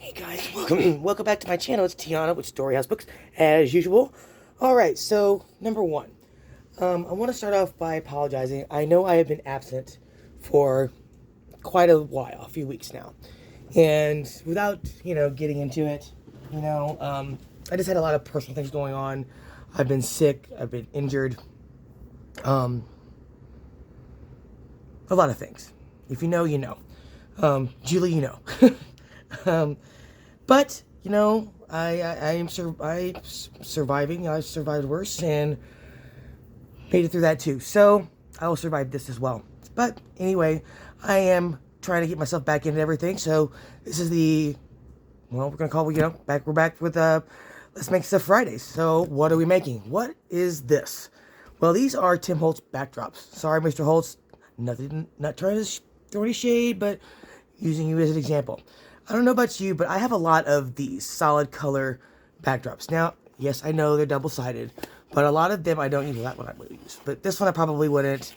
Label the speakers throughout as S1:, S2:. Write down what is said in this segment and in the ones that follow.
S1: Hey guys, welcome back to my channel. It's Tiana with StoreyHausBooks, as usual. Alright, so, number one. I want to start off by apologizing. I know I have been absent for quite a while, a few weeks now. And without, getting into it, I just had a lot of personal things going on. I've been sick, I've been injured. A lot of things. If you know, you know. Julie, you know. But, I surviving. I survived worse and made it through that too. So, I will survive this as well. But, anyway, I am trying to get myself back into everything. So, this is we're going to call, we're back with, Let's Make Stuff Fridays. So, what are we making? What is this? Well, these are Tim Holtz backdrops. Sorry, Mr. Holtz. Not trying to throw any shade, but using you as an example. I don't know about you, but I have a lot of these solid color backdrops. Now, yes, I know they're double-sided, but a lot of them I don't use. That one I would use, but this one I probably wouldn't.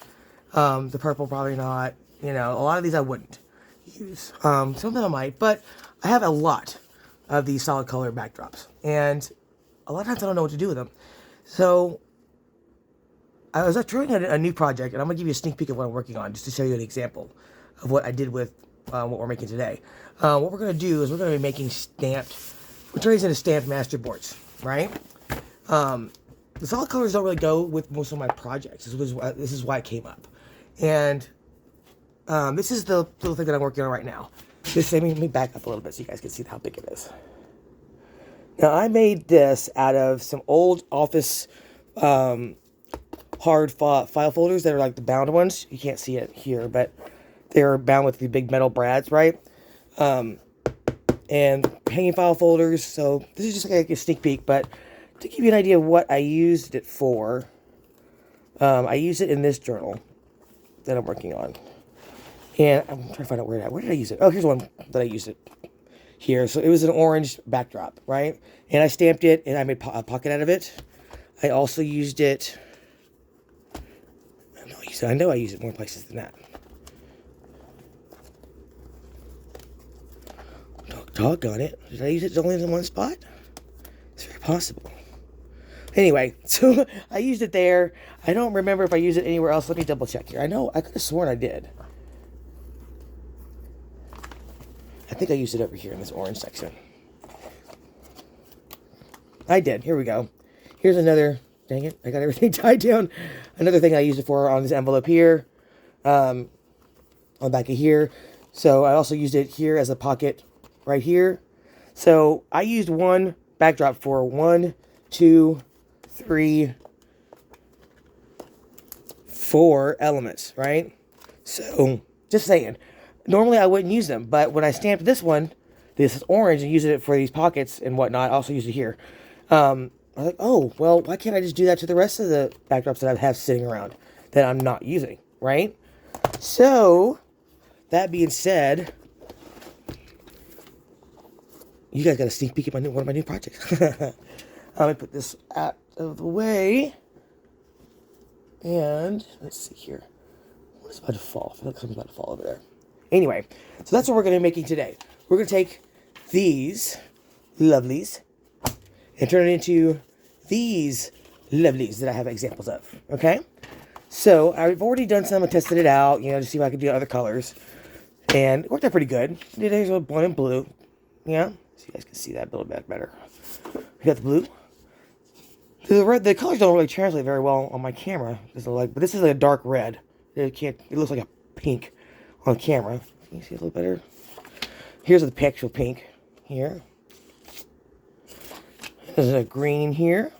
S1: The purple probably not. A lot of these I wouldn't use. Some of them I might, but I have a lot of these solid color backdrops, and a lot of times I don't know what to do with them. So I was doing a new project, and I'm going to give you a sneak peek of what I'm working on, just to show you an example of what I did with what we're making today. What we're going to do is we're going to be making we're turning these into stamped Masterboards, right? The solid colors don't really go with most of my projects. This is why it came up. And this is the little thing that I'm working on right now. Let me back up a little bit so you guys can see how big it is. Now, I made this out of some old office hard file folders that are like the bound ones. You can't see it here, but they're bound with the big metal brads, right? And hanging file folders. So this is just like a sneak peek, but to give you an idea of what I used it for, I used it in this journal that I'm working on. And I'm trying to find out where did I use it? Oh, here's one that I used it here. So it was an orange backdrop, right? And I stamped it, and I made a pocket out of it. I also used it. I know I use it more places than that. Doggone it. Did I use it only in one spot? It's very possible. Anyway, so I used it there. I don't remember if I used it anywhere else. Let me double check here. I could have sworn I did. I think I used it over here in this orange section. I did. Here we go. Here's another. Dang it. I got everything tied down. Another thing I used it for on this envelope here. On the back of here. So I also used it here as a pocket right here. So I used one backdrop for 1, 2, 3, 4 elements, right? So just saying. Normally I wouldn't use them, but when I stamped this one, this is orange, and used it for these pockets and whatnot, I also used it here. I was like, oh, well, why can't I just do that to the rest of the backdrops that I have sitting around that I'm not using, right? So, that being said, you guys got a sneak peek at one of my new projects. Let me put this out of the way. And, let's see here. What is about to fall? I feel like something's about to fall over there. Anyway, so that's what we're going to be making today. We're going to take these lovelies and turn it into these lovelies that I have examples of. Okay? So, I've already done some and tested it out, to see if I could do other colors. And it worked out pretty good. There's a one and blue. Yeah? So you guys can see that a little bit better. We got the blue. The colors don't really translate very well on my camera. But this is like a dark red. It looks like a pink on camera. Can you see it a little better? Here's the actual pink here. There's a green here.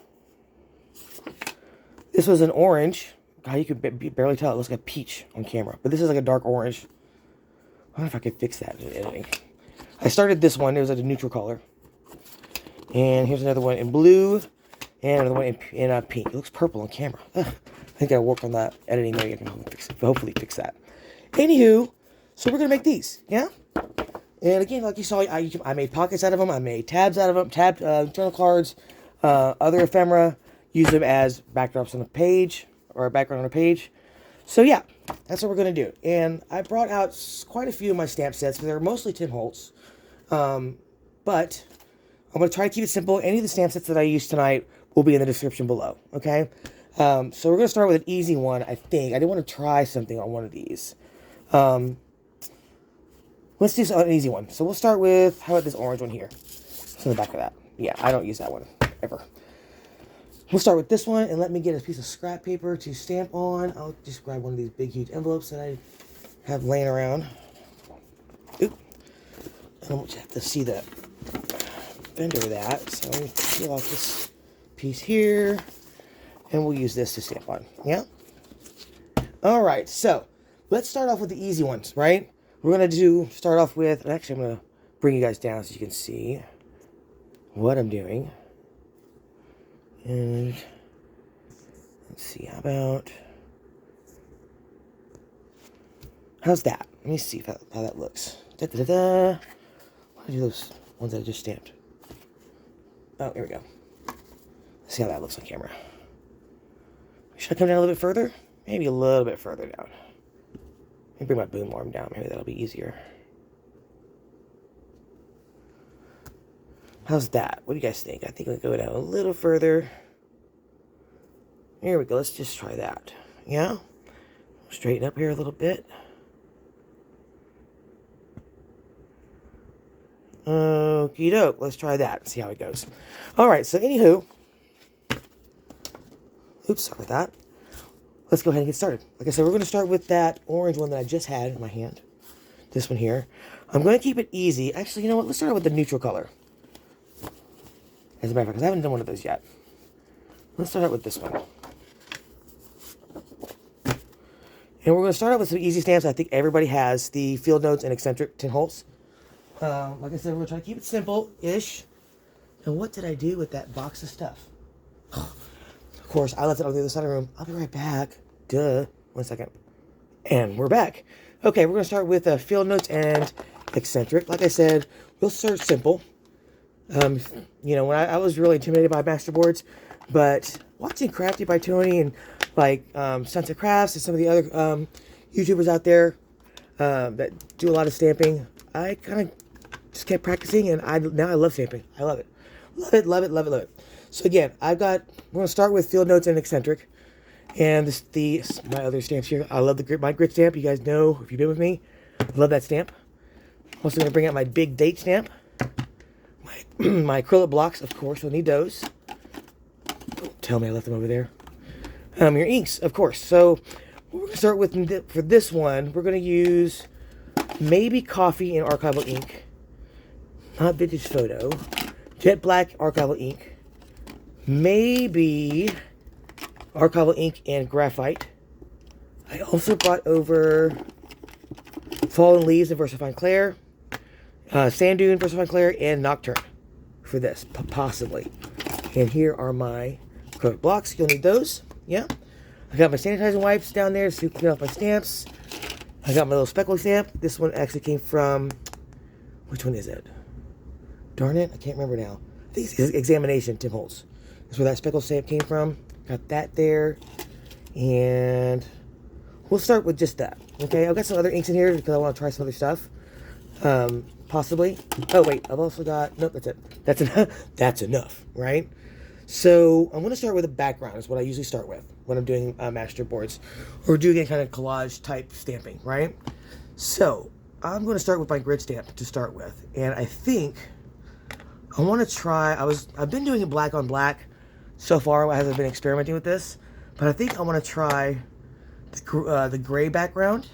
S1: This was an orange. God, you could barely tell. It looks like a peach on camera. But this is like a dark orange. I wonder if I could fix that in editing. I started this one. It was like a neutral color. And here's another one in blue. And another one in pink. It looks purple on camera. Ugh. I think I'll work on that editing. Maybe I can hopefully fix that. Anywho, so we're going to make these. Yeah? And again, like you saw, I made pockets out of them. I made tabs out of them. Journal cards. Other ephemera. Use them as backdrops on a page. Or a background on a page. So yeah, that's what we're going to do. And I brought out quite a few of my stamp sets. They're mostly Tim Holtz. but I'm going to try to keep it simple. Any of the stamp sets that I use tonight will be in the description below, okay? So we're going to start with an easy one, I think. I did want to try something on one of these. Let's do an easy one. So we'll start with, how about this orange one here? It's in the back of that. Yeah, I don't use that one, ever. We'll start with this one, and let me get a piece of scrap paper to stamp on. I'll just grab one of these big, huge envelopes that I have laying around. Oop. I don't have to see the bender of that, so let me peel off this piece here, and we'll use this to stamp on. Yeah? Alright, so let's start off with the easy ones, right? We're going to start off with, actually I'm going to bring you guys down so you can see what I'm doing. And let's see, how's that? Let me see how that looks. What are those ones that I just stamped? Oh, here we go. Let's see how that looks on camera. Should I come down a little bit further? Maybe a little bit further down. Let me bring my boom arm down. Maybe that'll be easier. How's that? What do you guys think? I think I'll go down a little further. Here we go. Let's just try that. Yeah? Straighten up here a little bit. Okie doke. Let's try that. See how it goes. Alright, so anywho. Oops, sorry about that. Let's go ahead and get started. Like I said, we're going to start with that orange one that I just had in my hand. This one here. I'm going to keep it easy. Actually, you know what? Let's start with the neutral color. As a matter of fact, because I haven't done one of those yet. Let's start out with this one. And we're going to start out with some easy stamps. I think everybody has the Field Notes and Eccentric 10 Holtz. Like I said, we're going to try to keep it simple-ish. And what did I do with that box of stuff? Of course, I left it on the other side of the room. I'll be right back. Duh. 1 second. And we're back. Okay, we're going to start with Field Notes and Eccentric. Like I said, we'll start simple. You know, when I was really intimidated by Masterboards, but watching Crafty by Tony and like Sunset Crafts and some of the other YouTubers out there that do a lot of stamping, I kind of just kept practicing, and now I love stamping. I love it. Love it, love it, love it, love it. So again, we're going to start with Field Notes and Eccentric. And my other stamps here. I love my grit stamp. You guys know, if you've been with me, I love that stamp. I'm also going to bring out my big date stamp. My acrylic blocks, of course, we'll need those. Don't tell me I left them over there. Your inks, of course. So we're going to start with, for this one, we're going to use maybe Kofi and Archival ink. Not Vintage Photo. Jet Black Archival ink. Maybe Archival ink and graphite. I also brought over Fallen Leaves and Versafine Clair. Sand Dune, Versafine Clair, and Nocturne for this, possibly. And here are my acrylic blocks. You'll need those. Yeah. I got my sanitizing wipes down there to clean off my stamps. I got my little speckle stamp. This one actually came from, which one is it? Darn it, I can't remember now. I think it's Examination, Tim Holtz. That's where that speckle stamp came from. Got that there. And we'll start with just that. Okay, I've got some other inks in here because I want to try some other stuff. Possibly. Oh, wait, I've also got, nope, that's it. That's enough. That's enough, right? So I'm going to start with a background is what I usually start with when I'm doing Masterboards or doing any kind of collage type stamping, right? So I'm going to start with my grid stamp to start with. And I think I want to try, I've been doing it black on black so far as I've been experimenting with this, but I think I want to try the gray background.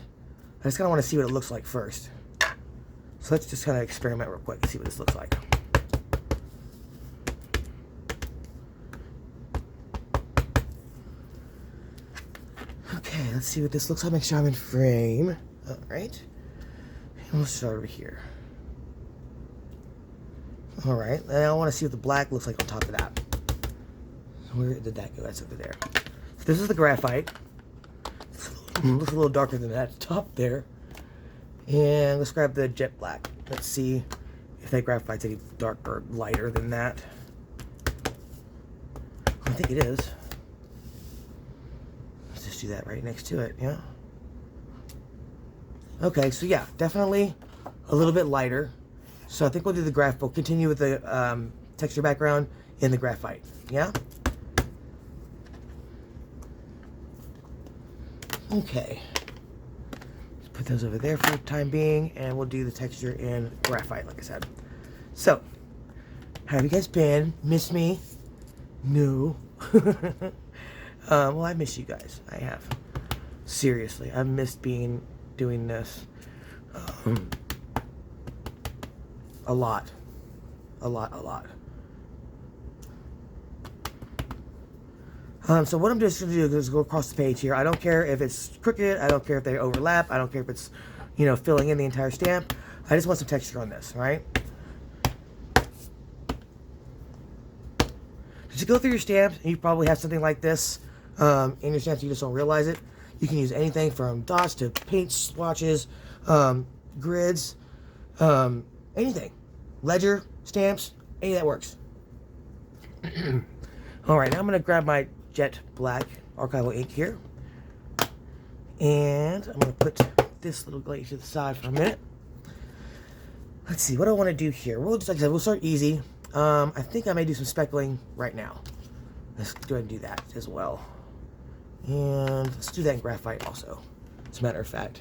S1: I just kind of want to see what it looks like first. So let's just kind of experiment real quick and see what this looks like. Okay, let's see what this looks like. Make sure I'm in frame. All right. And we'll start over here. All right. And I want to see what the black looks like on top of that. Where did that go? That's over there. So this is the graphite. It looks a little darker than that top there. And let's grab the jet black. Let's see if that graphite's any darker, lighter than that. I think it is. Let's just do that right next to it, yeah? Okay, so yeah, definitely a little bit lighter. So I think we'll do the graph. We'll continue with the texture background in the graphite. Yeah? Okay. Let's put those over there for the time being, and we'll do the texture in graphite, like I said. So, how have you guys been? Miss me? No. Well, I miss you guys. I have. Seriously, I've missed doing this. A lot. A lot. So what I'm just going to do is go across the page here. I don't care if it's crooked. I don't care if they overlap. I don't care if it's, you know, filling in the entire stamp. I just want some texture on this, right? Just go through your stamps, and you probably have something like this in your stamps. You just don't realize it. You can use anything from dots to paint swatches, grids, anything. Ledger, stamps, any that works. Alright, now I'm going to grab my jet black archival ink here. And I'm going to put this little glaze to the side for a minute. Let's see, what do I want to do here? We'll just, like I said, we'll start easy. I think I may do some speckling right now. Let's go ahead and do that as well. And let's do that in graphite also, as a matter of fact.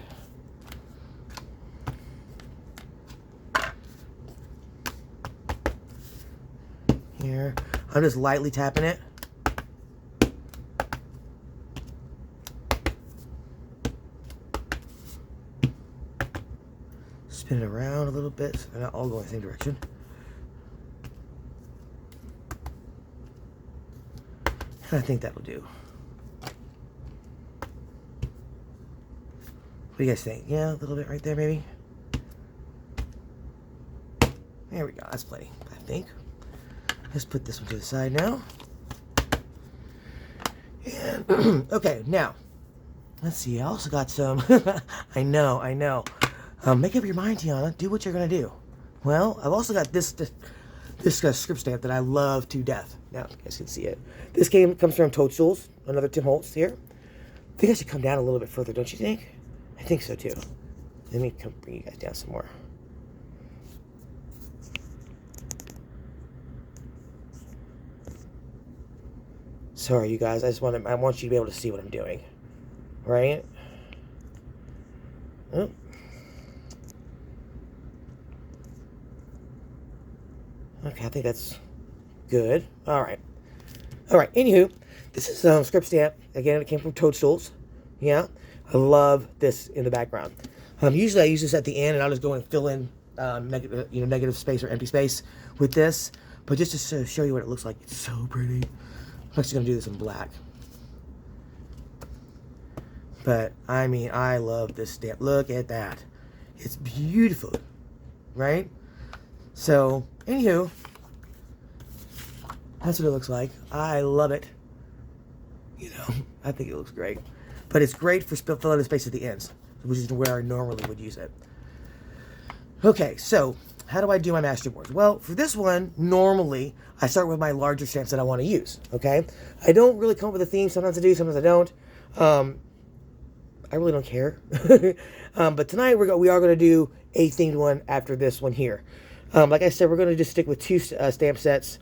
S1: Here, I'm just lightly tapping it. Spin it around a little bit so they're not all going the same direction. And I think that'll do. What do you guys think? Yeah, a little bit right there maybe. There we go, that's plenty, I think. Let's put this one to the side now. And, okay, now, let's see, I also got some, I know. Make up your mind, Tiana, do what you're going to do. Well, I've also got this script stamp that I love to death. Now, you guys can see it. This comes from Hotlz, another Tim Holtz here. I think I should come down a little bit further, don't you think? I think so, too. Let me bring you guys down some more. Sorry, you guys. I want you to be able to see what I'm doing, right? Oh. Okay, I think that's good. All right. Anywho, this is script stamp. Again, it came from Hotlz. Yeah, I love this in the background. Usually I use this at the end, and I'll just go and fill in negative space or empty space with this. But just to show you what it looks like, it's so pretty. I'm actually going to do this in black. But, I mean, I love this stamp. Look at that. It's beautiful. Right? So, anywho, that's what it looks like. I love it. You know, I think it looks great. But it's great for filling the space at the ends, which is where I normally would use it. Okay, so how do I do my masterboards? Well, for this one, normally I start with my larger stamps that I want to use. Okay, I don't really come up with a theme. Sometimes I do, sometimes I don't. I really don't care. But tonight we are going to do a themed one after this one here. Like I said, we're going to just stick with two stamp sets: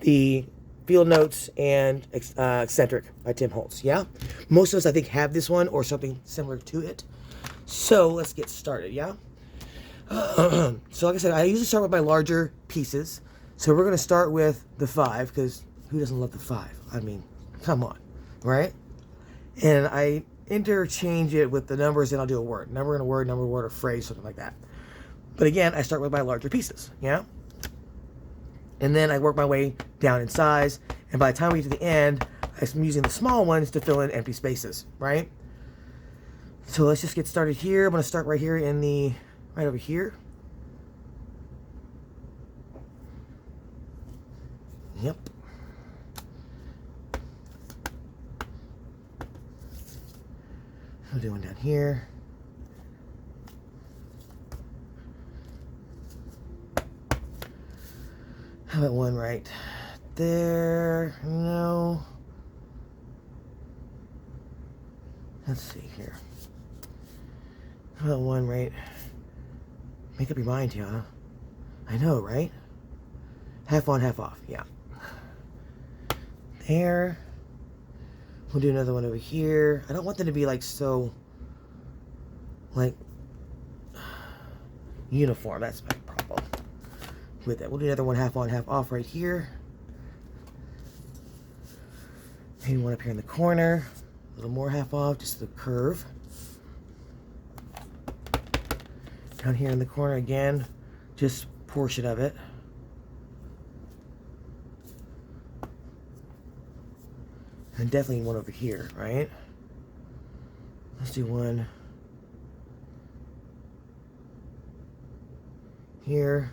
S1: the Field Notes and Eccentric by Tim Holtz. Yeah, most of us I think have this one or something similar to it. So let's get started. Yeah. So like I said, I usually start with my larger pieces. So we're going to start with the 5, because who doesn't love the 5? I mean, come on, right? And I interchange it with the numbers, and I'll do a word. Number and a word, number, word, or phrase, something like that. But again, I start with my larger pieces, yeah? And then I work my way down in size, and by the time we get to the end, I'm using the small ones to fill in empty spaces, right? So let's just get started here. I'm going to start right here in the... right over here. Yep. I'll do one down here. How about one right there? No. Let's see here. How about one right... Make up your mind, Tiana. I know, right? Half on, half off. Yeah. There. We'll do another one over here. I don't want them to be like so, like, uniform. That's my problem with that. We'll do another one half on, half off right here. Maybe one up here in the corner. A little more half off, just the curve. Down here in the corner again, just portion of it. And definitely one over here, right? Let's do one here.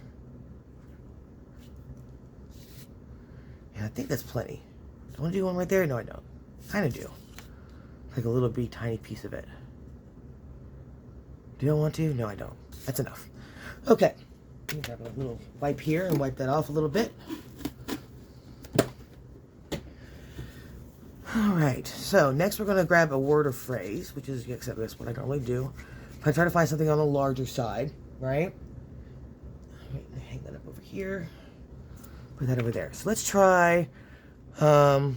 S1: Yeah, I think that's plenty. Do I want to do one right there? No, I don't. Kind of do. Like a little bitty tiny piece of it. Do I want to? No, I don't. That's enough. Okay. Let me grab a little wipe here and wipe that off a little bit. Alright, so next we're going to grab a word or phrase, which is, except that's what I normally do. If I try to find something on the larger side, right? Hang that up over here. Put that over there. So let's try, I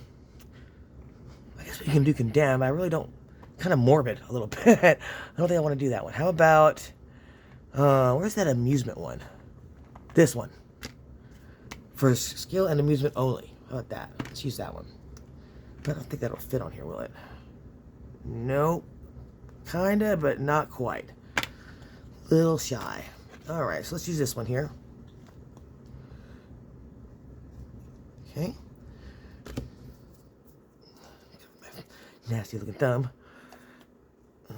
S1: guess we can do condemn. I really don't, kind of morbid a little bit. I don't think I want to do that one. How about, where's that amusement one? This one. For skill and amusement only. How about that? Let's use that one. I don't think that'll fit on here, will it? Nope. Kinda, but not quite. Little shy. Alright, so let's use this one here. Okay. Nasty looking thumb. Am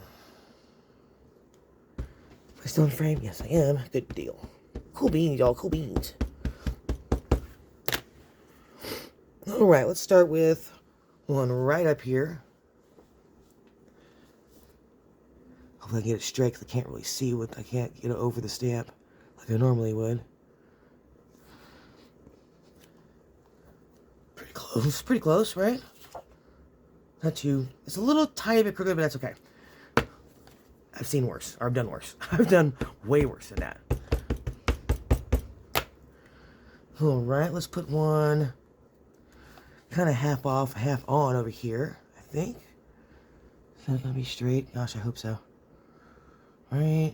S1: I still in frame? Yes, I am. Good deal. Cool beans, y'all. Cool beans. Alright, let's start with one right up here. Hopefully I get it straight because I can't really see what I can't get it over the stamp like I normally would. Pretty close, right? Not too. It's a little tiny bit crooked, but that's okay. I've seen worse, or I've done worse. I've done way worse than that. Alright, let's put one kind of half off, half on over here, I think. Is that gonna be straight? Gosh, I hope so. Right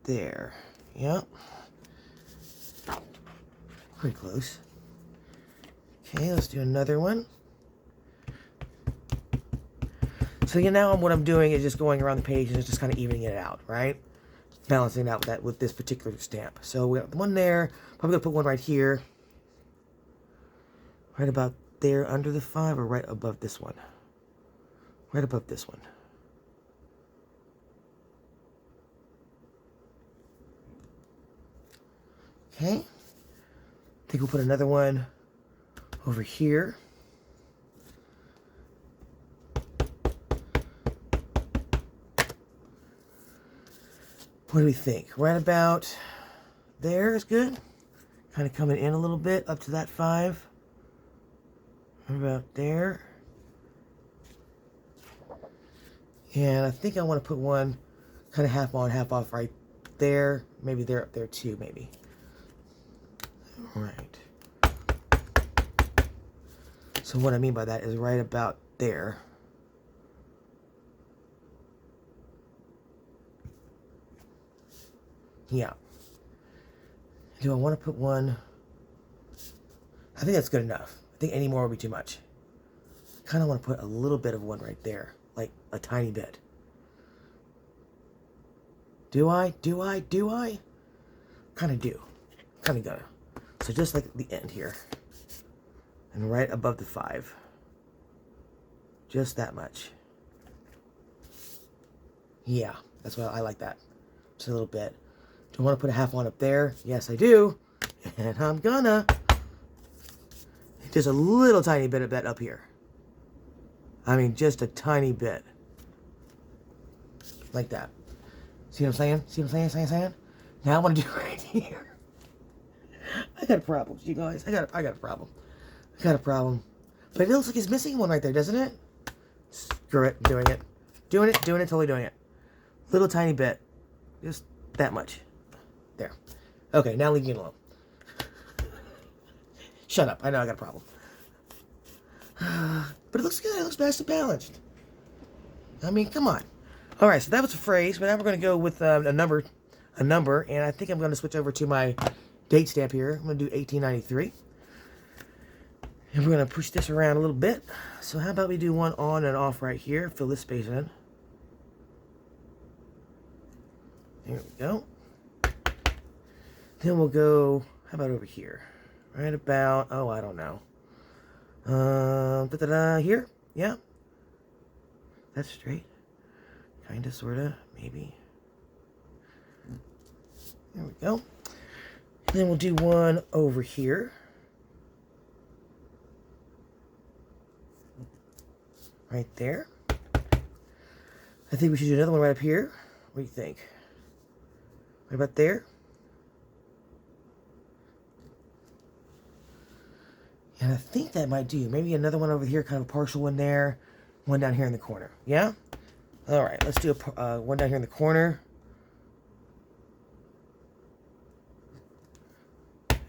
S1: there. Yep. Pretty close. Okay, let's do another one. So now what I'm doing is just going around the page and just kind of evening it out, right? Balancing it out with this particular stamp. So we got one there. Probably gonna put one right here. Right about there under the 5 or right above this one? Right above this one. Okay. I think we'll put another one over here. What do we think? Right about there is good. Kind of coming in a little bit up to that 5. Right about there. And I think I want to put one kind of half on, half off right there. Maybe there up there too, maybe. All right. So what I mean by that is right about there. Yeah. Do I want to put one? I think that's good enough. I think any more would be too much. I kind of want to put a little bit of one right there. Like a tiny bit. Do I? Do I? Do I? Kind of do. Kind of gonna. So just like the end here. And right above the 5. Just that much. Yeah, that's what I like that. Just a little bit. Do I want to put a half on up there? Yes, I do. And I'm gonna. Just a little tiny bit of that up here. I mean, just a tiny bit. Like that. See what I'm saying? See what I'm saying? Now I want to do right here. I got a problem, you guys. I got a problem. I got a problem. But it looks like it's missing one right there, doesn't it? Screw it. I'm doing it. Doing it. Totally doing it. Little tiny bit. Just that much. There. Okay, now leave me alone. Shut up. I know I got a problem. But it looks good. It looks nice and balanced. I mean, come on. All right, so that was a phrase, but now we're going to go with a number, and I think I'm going to switch over to my date stamp here. I'm going to do 1893. And we're going to push this around a little bit. So how about we do one on and off right here. Fill this space in. There we go. Then we'll go, how about over here? Right about, oh, I don't know. Here? Yeah. That's straight. Kinda, sorta, maybe. There we go. And then we'll do one over here. Right there. I think we should do another one right up here. What do you think? Right about there. And I think that might do. Maybe another one over here, kind of a partial one there. One down here in the corner. Yeah? All right, let's do a one down here in the corner.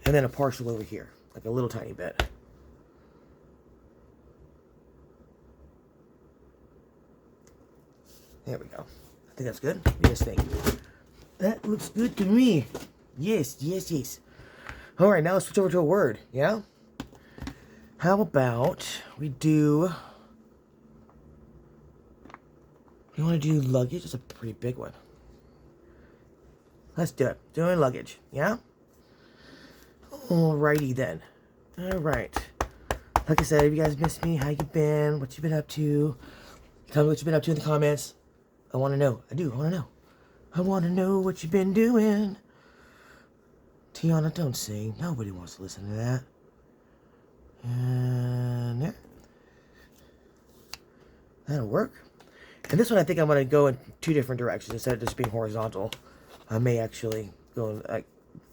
S1: And then a partial over here. Like a little tiny bit. There we go. I think that's good. What do you guys think? That looks good to me. Yes, yes, yes. All right, now let's switch over to a word. Yeah? How about we do... You want to do luggage? It's a pretty big one. Let's do it. Doing luggage. Yeah? Alrighty then. Alright. Like I said, if you guys missed me, how you been? What you been up to? Tell me what you've been up to in the comments. I want to know. I do. I want to know. I want to know what you've been doing. Tiana, don't sing. Nobody wants to listen to that. And there. That'll work. And this one, I think I'm going to go in two different directions. Instead of just being horizontal, I may actually go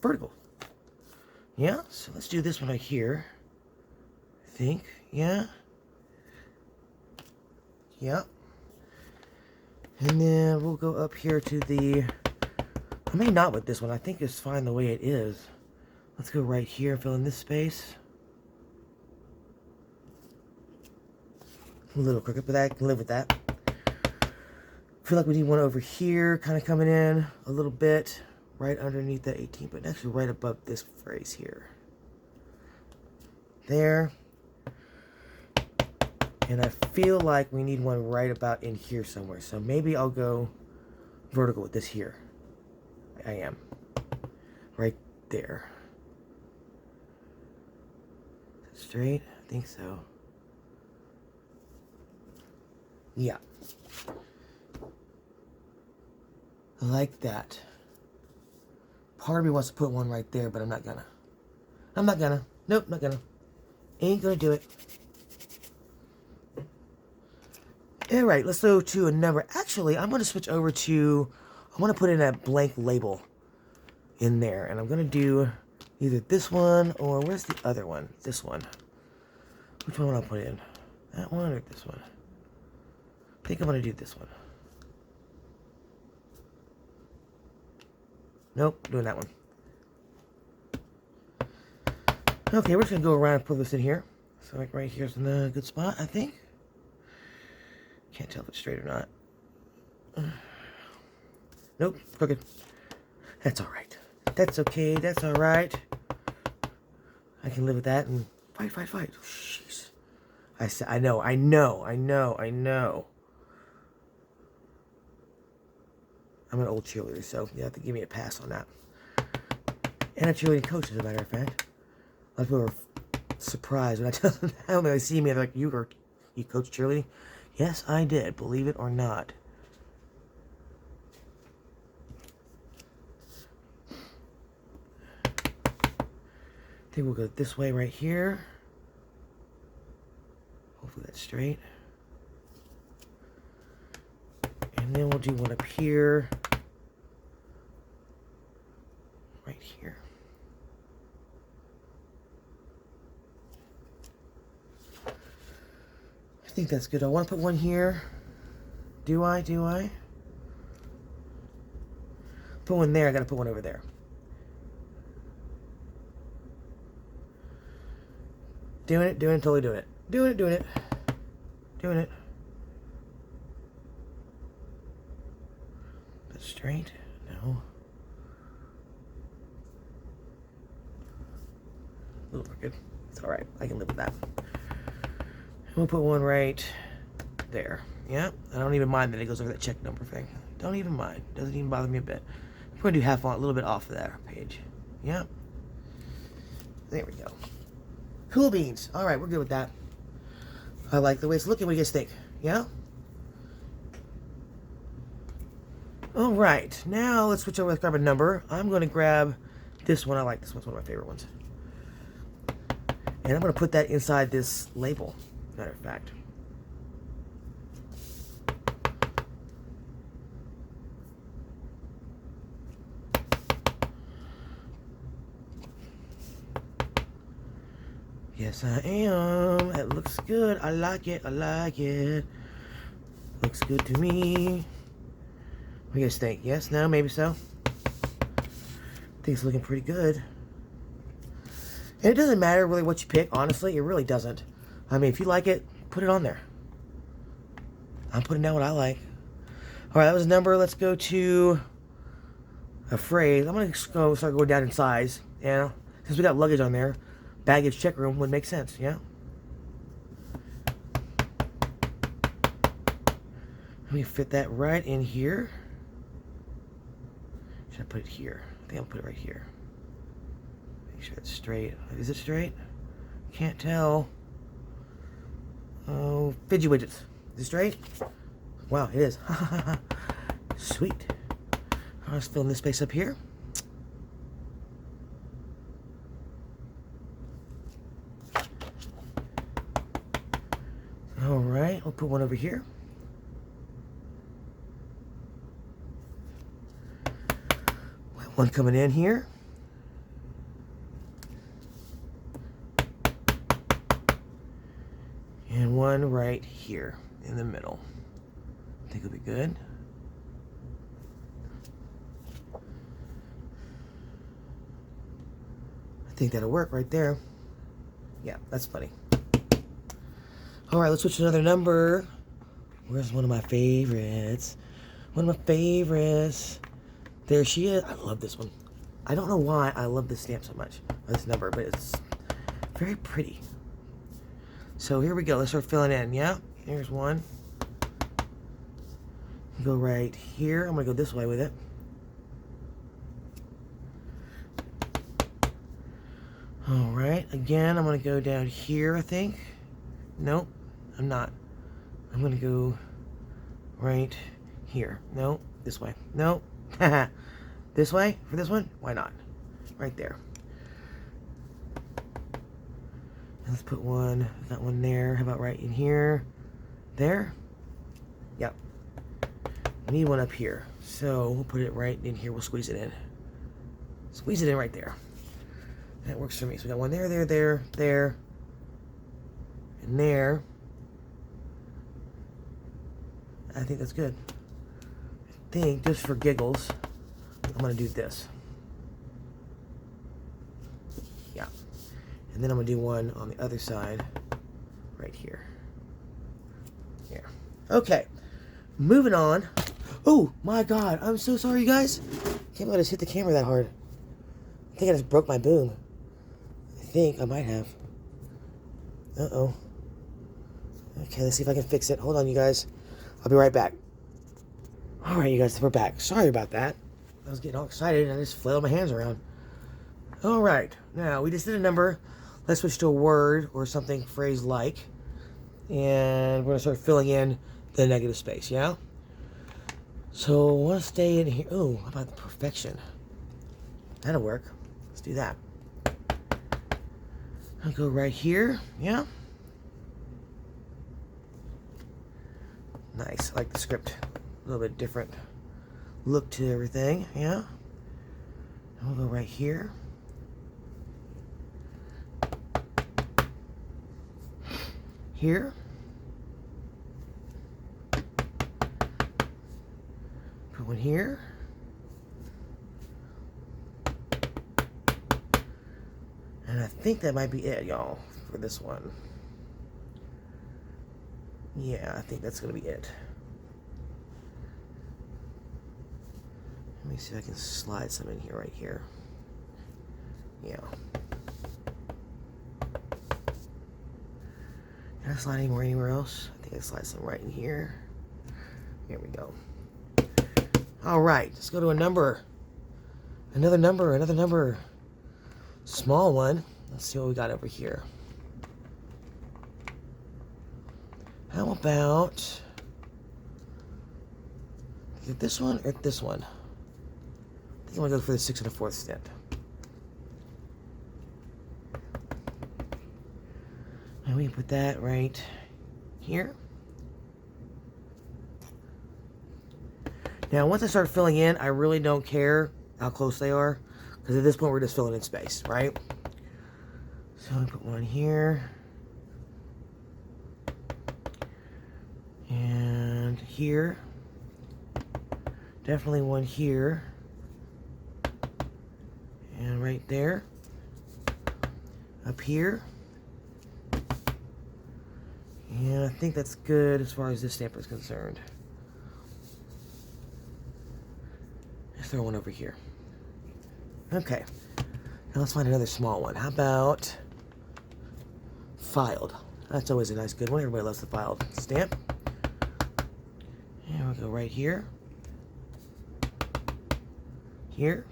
S1: vertical. Yeah? So let's do this one right here. I think. Yeah? Yeah. And then we'll go up here to the... I may not with this one. I think it's fine the way it is. Let's go right here and fill in this space. A little crooked, but I can live with that. Feel like we need one over here, kind of coming in a little bit, right underneath that 18, but actually right above this phrase here. There. And I feel like we need one right about in here somewhere. So maybe I'll go vertical with this here. I am. Right there. Is that straight? I think so. Yeah. I like that. Part of me wants to put one right there, but I'm not gonna. I'm not gonna. Nope, not gonna. Ain't gonna do it. Alright, let's go to a number. Actually, I'm going to switch over to... I want to put in a blank label in there. And I'm going to do either this one or... Where's the other one? This one. Which one will I put in? That one or this one? I think I'm going to do this one. Nope, doing that one. Okay, we're just going to go around and put this in here. So like right here's in a good spot, I think. Can't tell if it's straight or not. Nope, crooked. That's alright. That's okay, that's alright. I can live with that and fight, fight, fight. Oh, jeez. I know. I'm an old cheerleader, so you have to give me a pass on that. And a cheerleading coach, as a matter of fact. A lot of people are surprised when I tell them that. When they see me, they're like, you coach cheerleading? Yes, I did, believe it or not. I think we'll go this way right here. Hopefully that's straight. And then we'll do one up here. Right here. I think that's good. I want to put one here. Do I? Put one there. I got to put one over there. totally doing it. Doing it. That's straight. No. A little crooked. It's alright. I can live with that. We'll put one right there. Yeah. I don't even mind that it goes over that check number thing. Don't even mind. Doesn't even bother me a bit. I'm going to do half on, a little bit off of that page. Yeah. There we go. Cool beans. Alright, we're good with that. I like the way it's looking. What do you guys think? Yeah? Alright, now let's switch over. Let's grab a number. I'm going to grab this one. I like this one. It's one of my favorite ones. And I'm going to put that inside this label, matter of fact. Yes, I am. That looks good. I like it. Looks good to me. What do you guys think? Yes? No? Maybe so? I think it's looking pretty good. And it doesn't matter really what you pick, honestly. It really doesn't. I mean, if you like it, put it on there. I'm putting down what I like. Alright, that was a number. Let's go to a phrase. I'm going to start going down in size. And since we got luggage on there, baggage check room would make sense, yeah? Let me fit that right in here. Should I put it here? I think I'll put it right here. Make sure it's straight. Is it straight? Can't tell. Oh, Fidgy Widgets. Is it straight? Wow, it is. Sweet. I'll just fill in this space up here. Alright, I'll put one over here. One coming in here. And one right here in the middle. I think it'll be good. I think that'll work right there. Yeah, that's funny. Alright, let's switch to another number. Where's one of my favorites? One of my favorites. There she is. I love this one. I don't know why I love this stamp so much. This number, but it's very pretty. So here we go. Let's start filling in, yeah? Here's one. Go right here. I'm going to go this way with it. Alright, again, I'm going to go down here, I think. Nope, I'm not. I'm going to go right here. Nope, this way. Nope. This way? For this one? Why not? Right there. And let's put one. Got one there. How about right in here? There? Yep. I need one up here. So we'll put it right in here. We'll squeeze it in. Squeeze it in right there. That works for me. So we got one there, and there. I think that's good. I think, just for giggles, I'm going to do this. Yeah. And then I'm going to do one on the other side right here. Here. Okay. Moving on. Oh, my God. I'm so sorry, you guys. Can't believe I just hit the camera that hard. I think I just broke my boom. I think I might have. Uh-oh. Okay, let's see if I can fix it. Hold on, you guys. I'll be right back. Alright, you guys, we're back. Sorry about that. I was getting all excited and I just flailed my hands around. Alright, now we just did a number. Let's switch to a word or something phrase like. And we're going to start filling in the negative space, yeah? So I want to stay in here. Oh, how about the perfection? That'll work. Let's do that. I'll go right here, yeah? Nice, I like the script. A little bit different look to everything, yeah? And we'll go right here. Here. Put one here. And I think that might be it, y'all. for this one. Yeah, I think that's going to be it. Let me see if I can slide some in here, right here. Yeah. Can I slide any more anywhere else? I think I slide some right in here. Here we go. All right, let's go to a number. Another number. Small one. Let's see what we got over here. How about, is it this one or this one? I think I'm gonna go for the 6 1/4 stamp. And we can put that right here. Now, once I start filling in, I really don't care how close they are, because at this point we're just filling in space, right? So I put one here. And here. Definitely one here. And right there. Up here. And I think that's good as far as this stamp is concerned. Let's throw one over here. Okay. Now let's find another small one. How about filed? That's always a nice good one. Everybody loves the filed stamp. And we'll go right here. Here.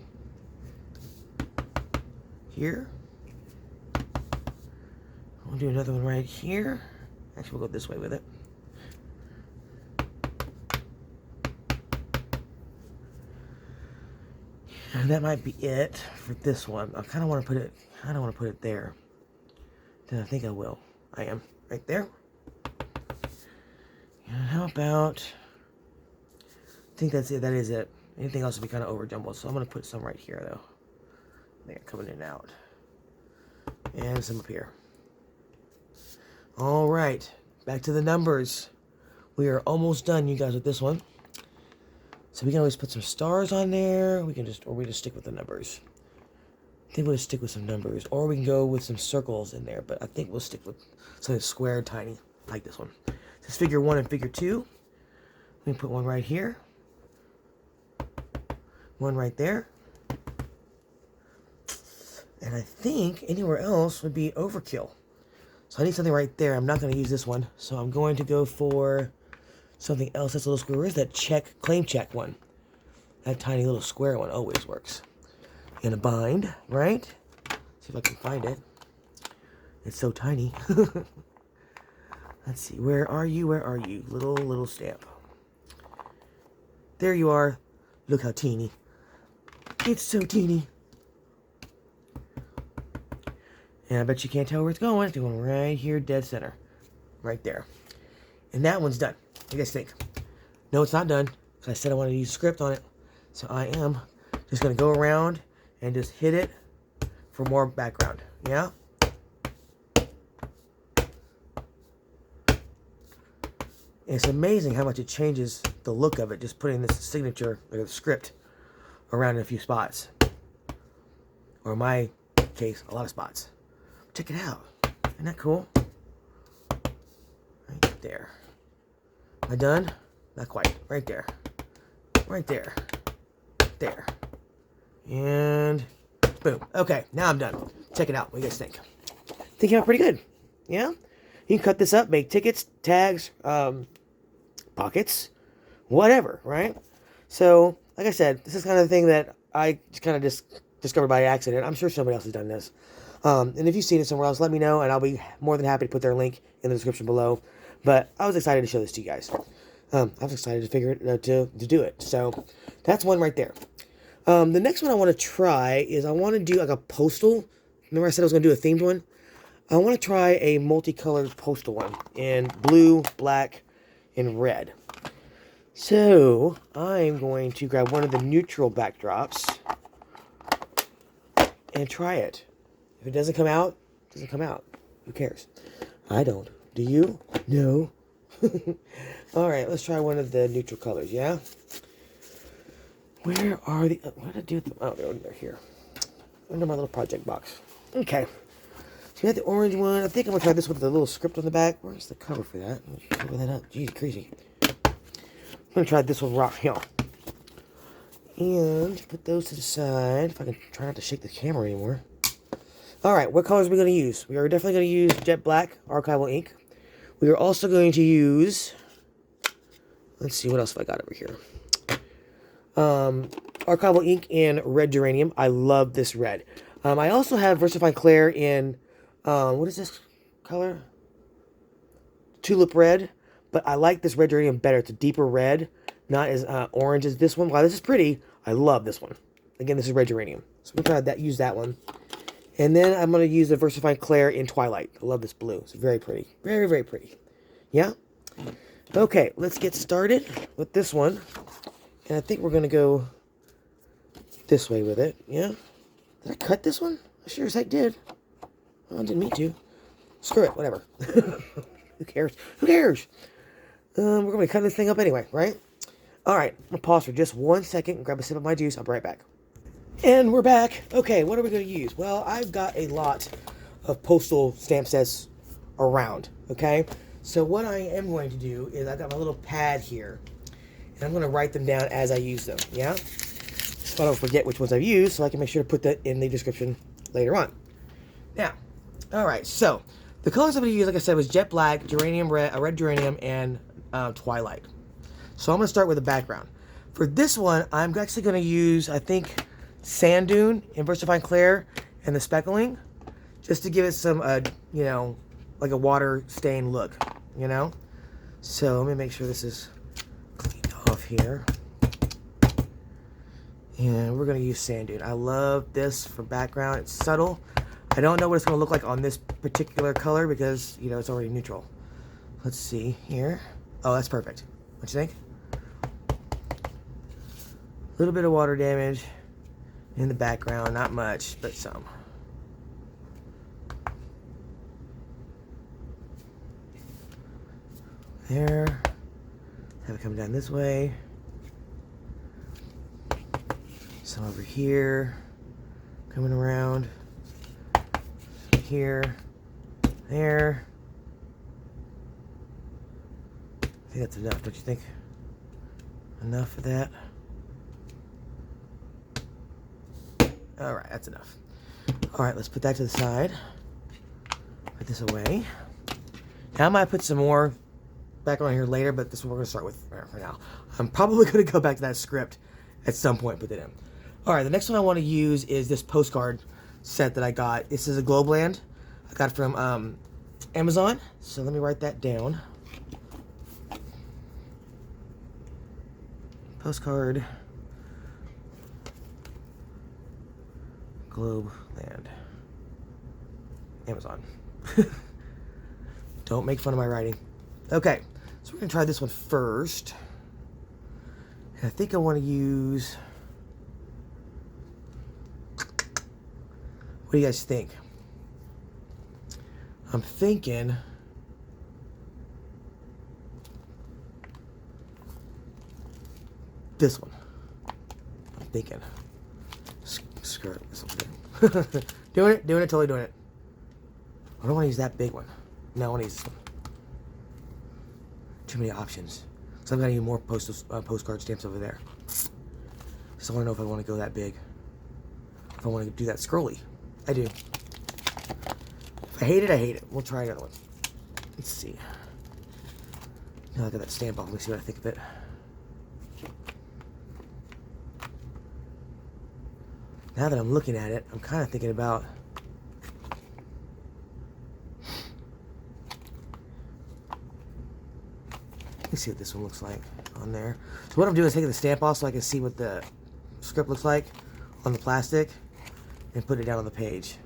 S1: Here. We'll do another one right here. Actually, we'll go this way with it. And that might be it for this one. I kind of want to put it, I don't want to put it there. Then I think I will. I am. Right there. And how about, I think that's it. That is it. Anything else would be kind of over jumbled. So I'm going to put some right here, though. They're coming in and out. And some up here. All right. Back to the numbers. We are almost done, you guys, with this one. So we can always put some stars on there. We can just, or we just stick with the numbers. I think we'll just stick with some numbers. Or we can go with some circles in there. But I think we'll stick with something square, tiny, like this one. This is figure 1 and figure 2. We can put one right here. One right there. And I think anywhere else would be overkill. So I need something right there. I'm not going to use this one. So I'm going to go for something else that's a little square. Where's that claim check one? That tiny little square one always works. In a bind, right? See if I can find it. It's so tiny. Let's see. Where are you? Where are you? Little stamp. There you are. Look how teeny. It's so teeny. And I bet you can't tell where it's going. It's going right here, dead center. Right there. And that one's done. What do you guys think? No, it's not done. Because I said I wanted to use a script on it. So I am just going to go around and just hit it for more background. Yeah? It's amazing how much it changes the look of it, just putting this signature, like a script, around in a few spots. Or in my case, a lot of spots. Check it out. Isn't that cool? Right there. Am I done? Not quite. Right there. Right there. There. And boom. Okay, now I'm done. Check it out. What do you guys think? I think it came out pretty good. Yeah? You can cut this up, make tickets, tags, pockets, whatever, right? So, like I said, this is kind of the thing that I just kind of discovered by accident. I'm sure somebody else has done this. And if you've seen it somewhere else, let me know, and I'll be more than happy to put their link in the description below. But I was excited to show this to you guys. I was excited to figure it to do it. So that's one right there. The next one I want to try is I want to do like a postal. Remember I said I was going to do a themed one? I want to try a multicolored postal one in blue, black, and red. So I'm going to grab one of the neutral backdrops and try it. If it doesn't come out, it doesn't come out. Who cares? I don't. Do you? No. All right, let's try one of the neutral colors, yeah? Where are the... what did I do with them? Oh, they're here. Under my little project box. Okay. So we had the orange one. I think I'm going to try this one with a little script on the back. Where's the cover for that? Let me cover that up. Jeez, crazy. I'm going to try this one rock here. And put those to the side. If I can try not to shake the camera anymore. Alright, what colors are we going to use? We are definitely going to use jet black archival ink. We are also going to use... Let's see, what else have I got over here? Archival ink in red geranium. I love this red. I also have Versafine Clair in... what is this color? Tulip red. But I like this red geranium better. It's a deeper red. Not as orange as this one. While this is pretty, I love this one. Again, this is red geranium. So we'll try that. Use that one. And then I'm going to use the Versafine Clair in Twilight. I love this blue. It's very pretty. Very, very pretty. Yeah? Okay, let's get started with this one. And I think we're going to go this way with it. Yeah? Did I cut this one? I sure as heck did. Well, I didn't mean to. Screw it. Whatever. Who cares? Who cares? We're going to cut this thing up anyway, right? Alright, I'm going to pause for just 1 second and grab a sip of my juice. I'll be right back. And we're back. Okay, what are we going to use? Well, I've got a lot of postal stamp sets around, okay? So what I am going to do is I've got my little pad here, and I'm going to write them down as I use them, yeah? So I don't forget which ones I've used, so I can make sure to put that in the description later on. Now, alright, so the colors I'm going to use, like I said, was jet black, geranium red, red geranium, and Twilight. So I'm going to start with the background. For this one, I'm actually going to use, I think... Sand Dune in Versafine Clair and the speckling, just to give it some, you know, like a water stain look, you know. So let me make sure this is cleaned off here. And we're going to use Sand Dune. I love this for background. It's subtle. I don't know what it's going to look like on this particular color because, you know, it's already neutral. Let's see here. Oh, that's perfect. What you think? A little bit of water damage in the background, not much, but some. There. Have it come down this way. Some over here. Coming around. Here. There. I think that's enough, don't you think? Enough for that? Alright, that's enough. Alright, let's put that to the side. Put this away. Now I might put some more back on here later, but this one we're going to start with for now. I'm probably going to go back to that script at some point and put it in. Alright, the next one I want to use is this postcard set that I got. This is a Globeland. I got it from Amazon. So let me write that down. Postcard. Globe Land. Amazon. Don't make fun of my writing. Okay, so we're going to try this one first. And I think I want to use... What do you guys think? I'm thinking... This one. I'm thinking... Screw it. This one's good. Doing it, totally doing it. I don't want to use that big one. No, I want to use this one. Too many options. So I've got to use more postcard stamps over there. So I want to know if I want to go that big. If I want to do that scrolly. I do. If I hate it, I hate it. We'll try another one. Let's see. Now I got that stamp off. Let me see what I think of it. Now that I'm looking at it, I'm kind of thinking about... Let me see what this one looks like on there. So what I'm doing is taking the stamp off so I can see what the script looks like on the plastic and put it down on the page.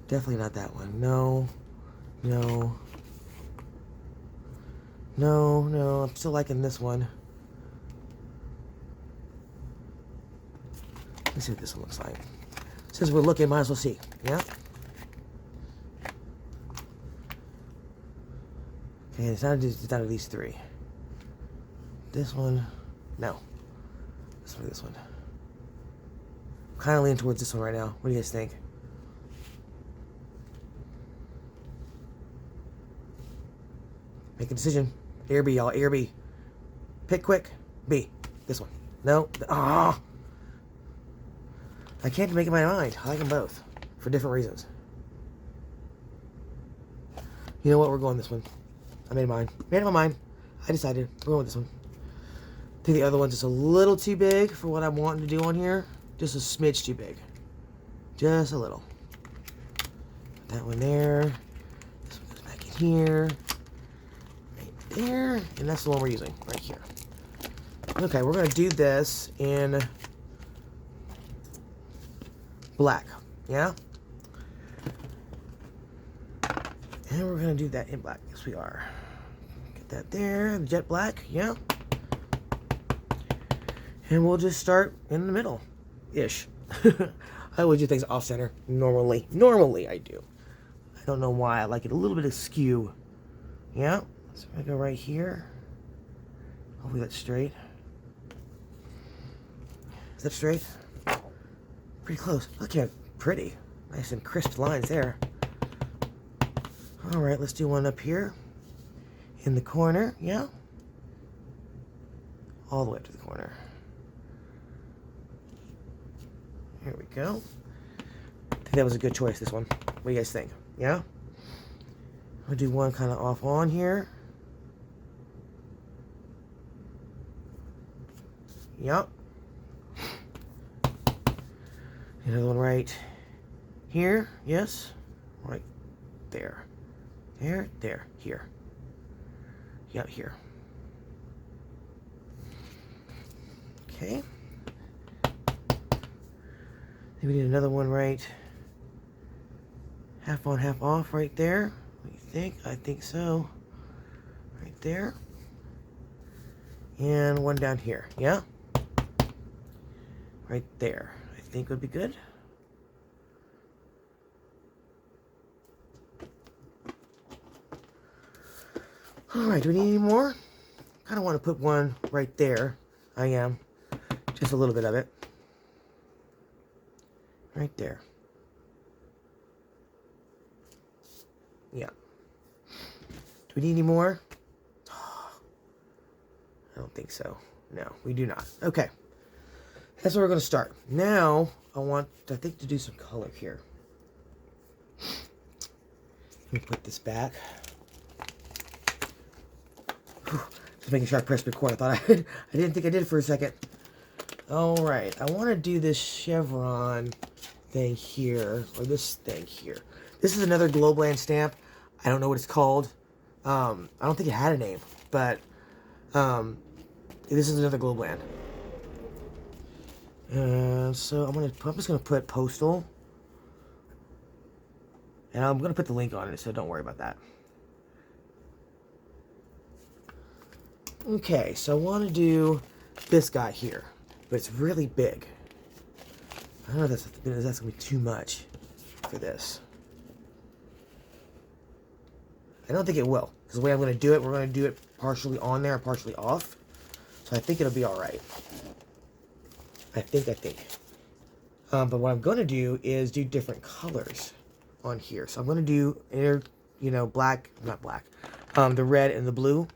S1: Definitely not that one. No. No. No, no, I'm still liking this one. Let's see what this one looks like. Since we're looking, might as well see. Yeah? Okay, it's not of these three. This one, no. This one. kind of leaning towards this one right now. What do you guys think? Make a decision. A or B, y'all. A or B. Pick quick. B. This one. No. Ah. I can't make up my mind. I like them both for different reasons. You know what? We're going this one. I made mine. Made up my mind. I decided. We're going with this one. I think the other one's just a little too big for what I'm wanting to do on here. Just a smidge too big. Just a little. Put that one there. This one goes back in here. Right there. And that's the one we're using. Right here. Okay, we're going to do this in black. Yeah? And we're going to do that in black. Yes, we are. Get that there. Jet black. Yeah. And we'll just start in the middle-ish. I always do things off-center. Normally I do. I don't know why. I like it a little bit askew. Yeah. So I'm going to go right here. Hopefully that's straight. Is that straight? Pretty close. Look at pretty. Nice and crisp lines there. Alright, let's do one up here. In the corner. Yeah. All the way up to the corner. Here we go. I think that was a good choice, this one. What do you guys think? Yeah? I'll do one kind of off on here. Yep. Another one right here. Yes. Right there. There. There. Here. Yep, here. Okay. We need another one right half on, half off right there. What do you think? I think so. Right there. And one down here. Yeah? Right there. I think would be good. Alright, do we need any more? Kind of want to put one right there. I am. Just a little bit of it. Right there. Yeah. Do we need any more? I don't think so. No, we do not. Okay. That's where we're going to start. Now, I think, to do some color here. Let me put this back. Whew. Just making sure I pressed record. I thought I didn't think I did for a second. Alright. I want to do this chevron thing here, or this thing here. This is another Globland stamp. I don't know what it's called. I don't think it had a name, but this is another Globland. So I'm just gonna put postal, and I'm gonna put the link on it, so don't worry about that. Okay, so I want to do this guy here, but it's really big. I don't know if that's gonna be too much for this. I don't think it will, because the way I'm gonna do it, we're gonna do it partially on there and partially off. So I think it'll be all right. I think. But what I'm going to do is do different colors on here. So I'm going to do, black, not black, the red and the blue.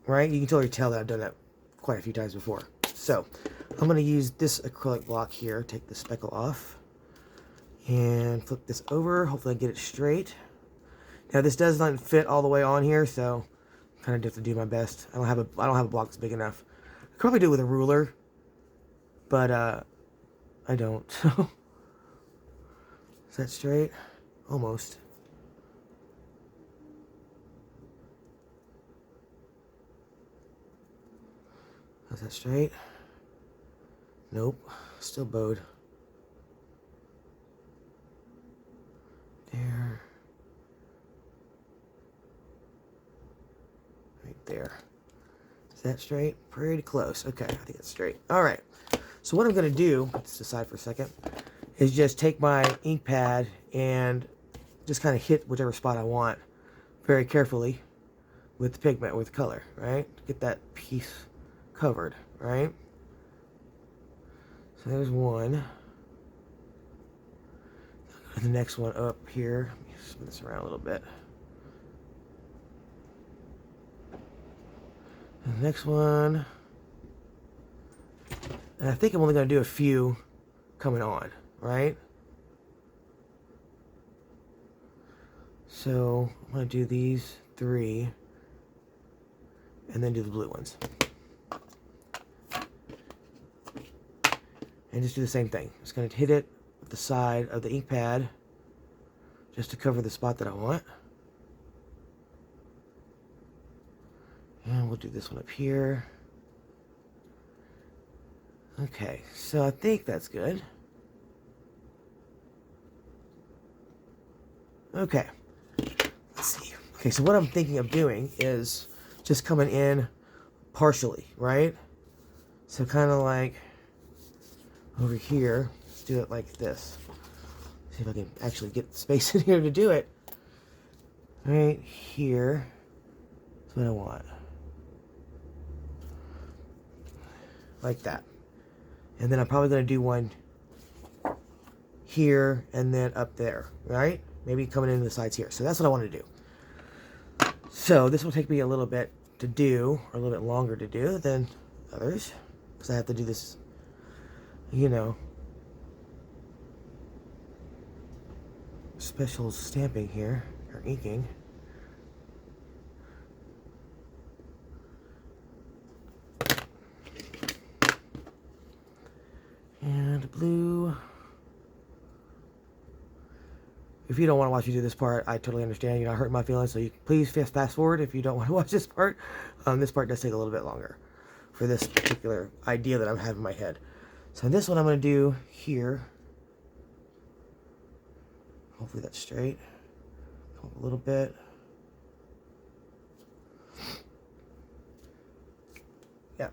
S1: Right? You can totally tell that I've done that quite a few times before. So I'm going to use this acrylic block here. Take the speckle off. And flip this over. Hopefully I get it straight. Now this does not fit all the way on here, so I kind of have to do my best. I don't have a block that's big enough. I could probably do it with a ruler. But, I don't. Is that straight? Almost. Is that straight? Nope. Still bowed. There. Right there. Is that straight? Pretty close. Okay, I think it's straight. Alright. So what I'm going to do, put this aside for a second, is just take my ink pad and just kind of hit whichever spot I want very carefully with the pigment, with color, right? Get that piece covered, right? So there's one. And the next one up here. Let me spin this around a little bit. And the next one. And I think I'm only going to do a few coming on, right? So I'm going to do these 3 and then do the blue ones. And just do the same thing. Just going to hit it with the side of the ink pad just to cover the spot that I want. And we'll do this one up here. Okay, so I think that's good. Okay, let's see. Okay, so what I'm thinking of doing is just coming in partially, right? So kind of like over here, let's do it like this. See if I can actually get space in here to do it. Right here, that's what I want. Like that. And then I'm probably going to do one here and then up there, right? Maybe coming into the sides here. So that's what I want to do. So this will take me a little bit to do, or a little bit longer to do than others, because I have to do this, you know, special stamping here, or inking. And blue. If you don't want to watch me do this part, I totally understand. You're not hurting my feelings, so you please fast forward if you don't want to watch this part. This part does take a little bit longer for this particular idea that I'm having in my head. So this one I'm going to do here. Hopefully that's straight. Come up a little bit. Yeah.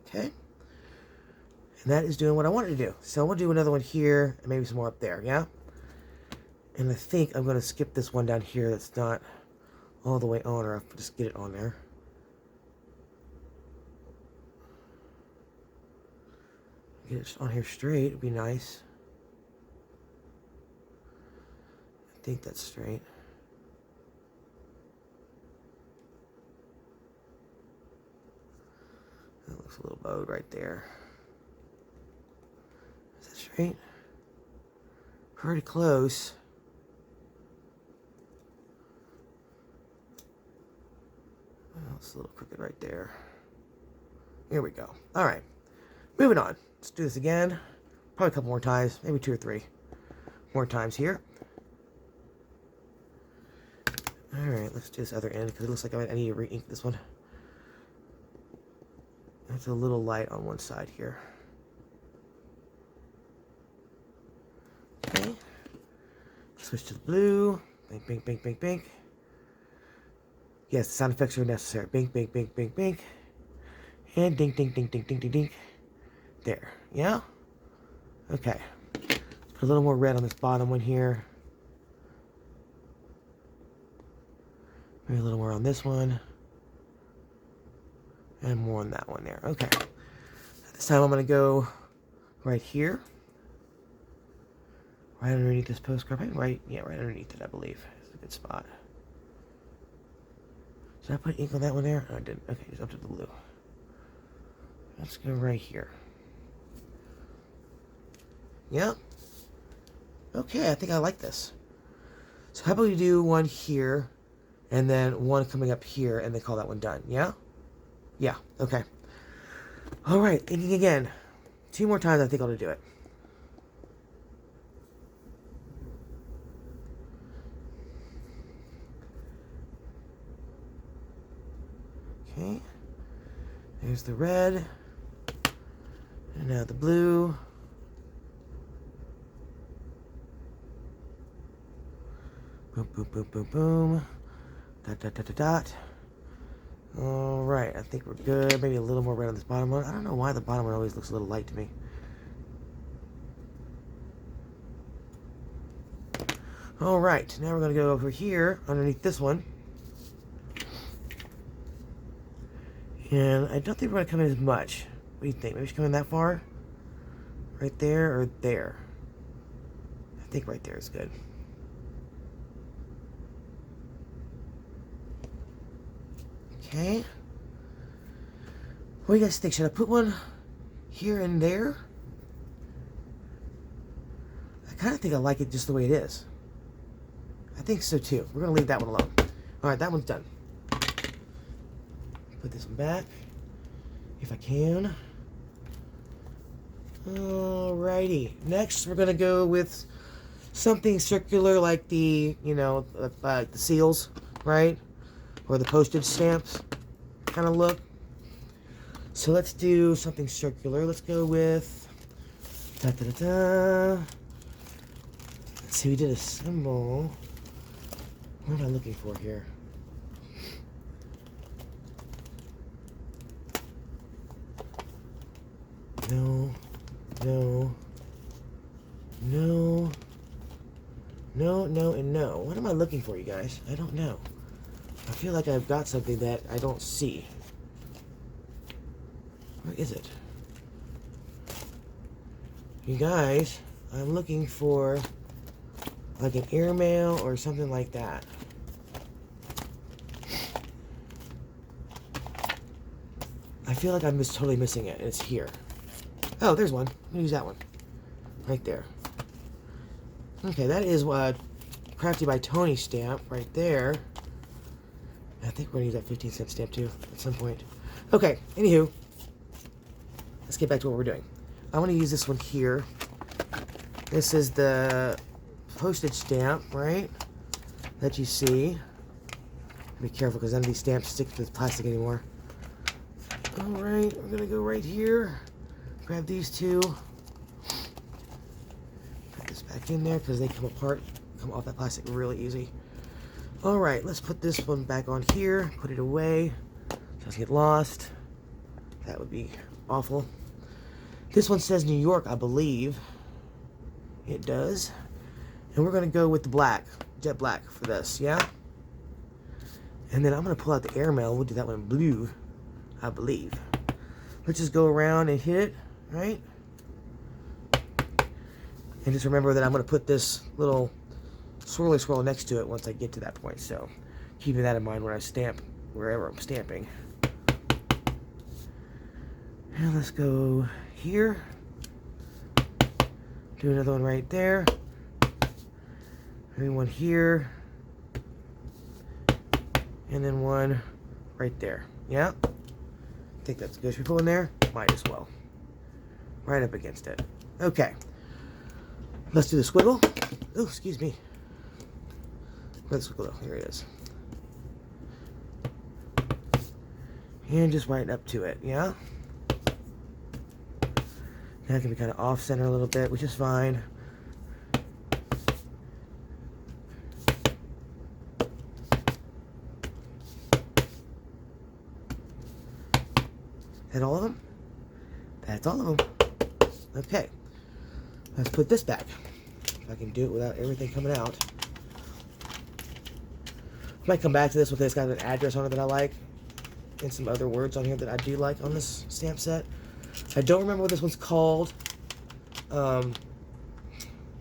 S1: Okay. And that is doing what I wanted to do. So we'll do another one here and maybe some more up there, yeah? And I think I'm going to skip this one down here that's not all the way on, or I'll just get it on there. Get it on here straight, it'd be nice. I think that's straight. That looks a little bowed right there. Is that straight? Pretty close. Oh, it's a little crooked right there. Here we go. All right. Moving on. Let's do this again. Probably a couple more times. Maybe 2 or 3 more times here. All right. Let's do this other end because it looks like I need to re-ink this one. It's a little light on one side here. Okay. Switch to the blue. Bink, bink, bink, bink, bink. Yes, the sound effects are necessary. Bink, bink, bink, bink, bink. And ding, ding, ding, ding, ding, ding, ding. There. Yeah? Okay. Put a little more red on this bottom one here. Maybe a little more on this one. And more on that one there. Okay. This time I'm going to go right here. Right underneath this postcard. Right underneath it, I believe. It's a good spot. Did I put ink on that one there? No, I didn't. Okay, just up to the blue. Let's go right here. Yeah. Okay, I think I like this. So how about we do one here, and then one coming up here, and then call that one done. Yeah? Yeah, okay. All right, inking again. 2 more times, I think I'll do it. Okay. There's the red. And now the blue. Boom, boom, boom, boom, boom. Dot, dot, dot, dot, dot. Alright, I think we're good. Maybe a little more red on this bottom one. I don't know why the bottom one always looks a little light to me. Alright, now we're going to go over here underneath this one. And I don't think we're going to come in as much. What do you think? Maybe we should come in that far? Right there or there? I think right there is good. Okay. What do you guys think? Should I put one here and there? I kind of think I like it just the way it is. I think so too. We're going to leave that one alone. Alright, that one's done. Put this one back, if I can. Alrighty. Next, we're going to go with something circular like the, you know, the seals, right? Or the postage stamps kind of look. So let's do something circular. Let's go with... Let's see, we did a symbol. What am I looking for here? No, no, no, no, no, and no. What am I looking for, you guys? I don't know. I feel like I've got something that I don't see. Where is it? You guys, I'm looking for like an airmail or something like that. I feel like I'm just totally missing it. It's here. Oh, there's one. I'm gonna use that one. Right there. Okay, that is what Crafty by Tony stamp right there. I think we're gonna use that 15-cent stamp too at some point. Okay, anywho. Let's get back to what we're doing. I want to use this one here. This is the postage stamp, right? That you see. Be careful because none of these stamps stick to the plastic anymore. Alright, we're going to go right here. Grab these two. Put this back in there because they come apart. Come off that plastic really easy. Alright, let's put this one back on here. Put it away. So it doesn't get lost. That would be awful. This one says New York, I believe. It does. And we're going to go with the black, jet black for this, yeah? And then I'm going to pull out the airmail. We'll do that one in blue, I believe. Let's just go around and hit it, right? And just remember that I'm going to put this little swirly swirl next to it once I get to that point. So keeping that in mind when I stamp wherever I'm stamping. And let's go here. Do another one right there. Maybe one here. And then one right there. Yeah? I think that's good. Should we put one there? Might as well. Right up against it. Okay. Let's do the squiggle. Oh, excuse me. Where's the squiggle? Here it is. And just right up to it. Yeah? That can be kind of off-center a little bit, which is fine. Is that all of them? That's all of them. Okay. Let's put this back. If I can do it without everything coming out. I might come back to this because it's got an address on it that I like. And some other words on here that I do like on this stamp set. I don't remember what this one's called, but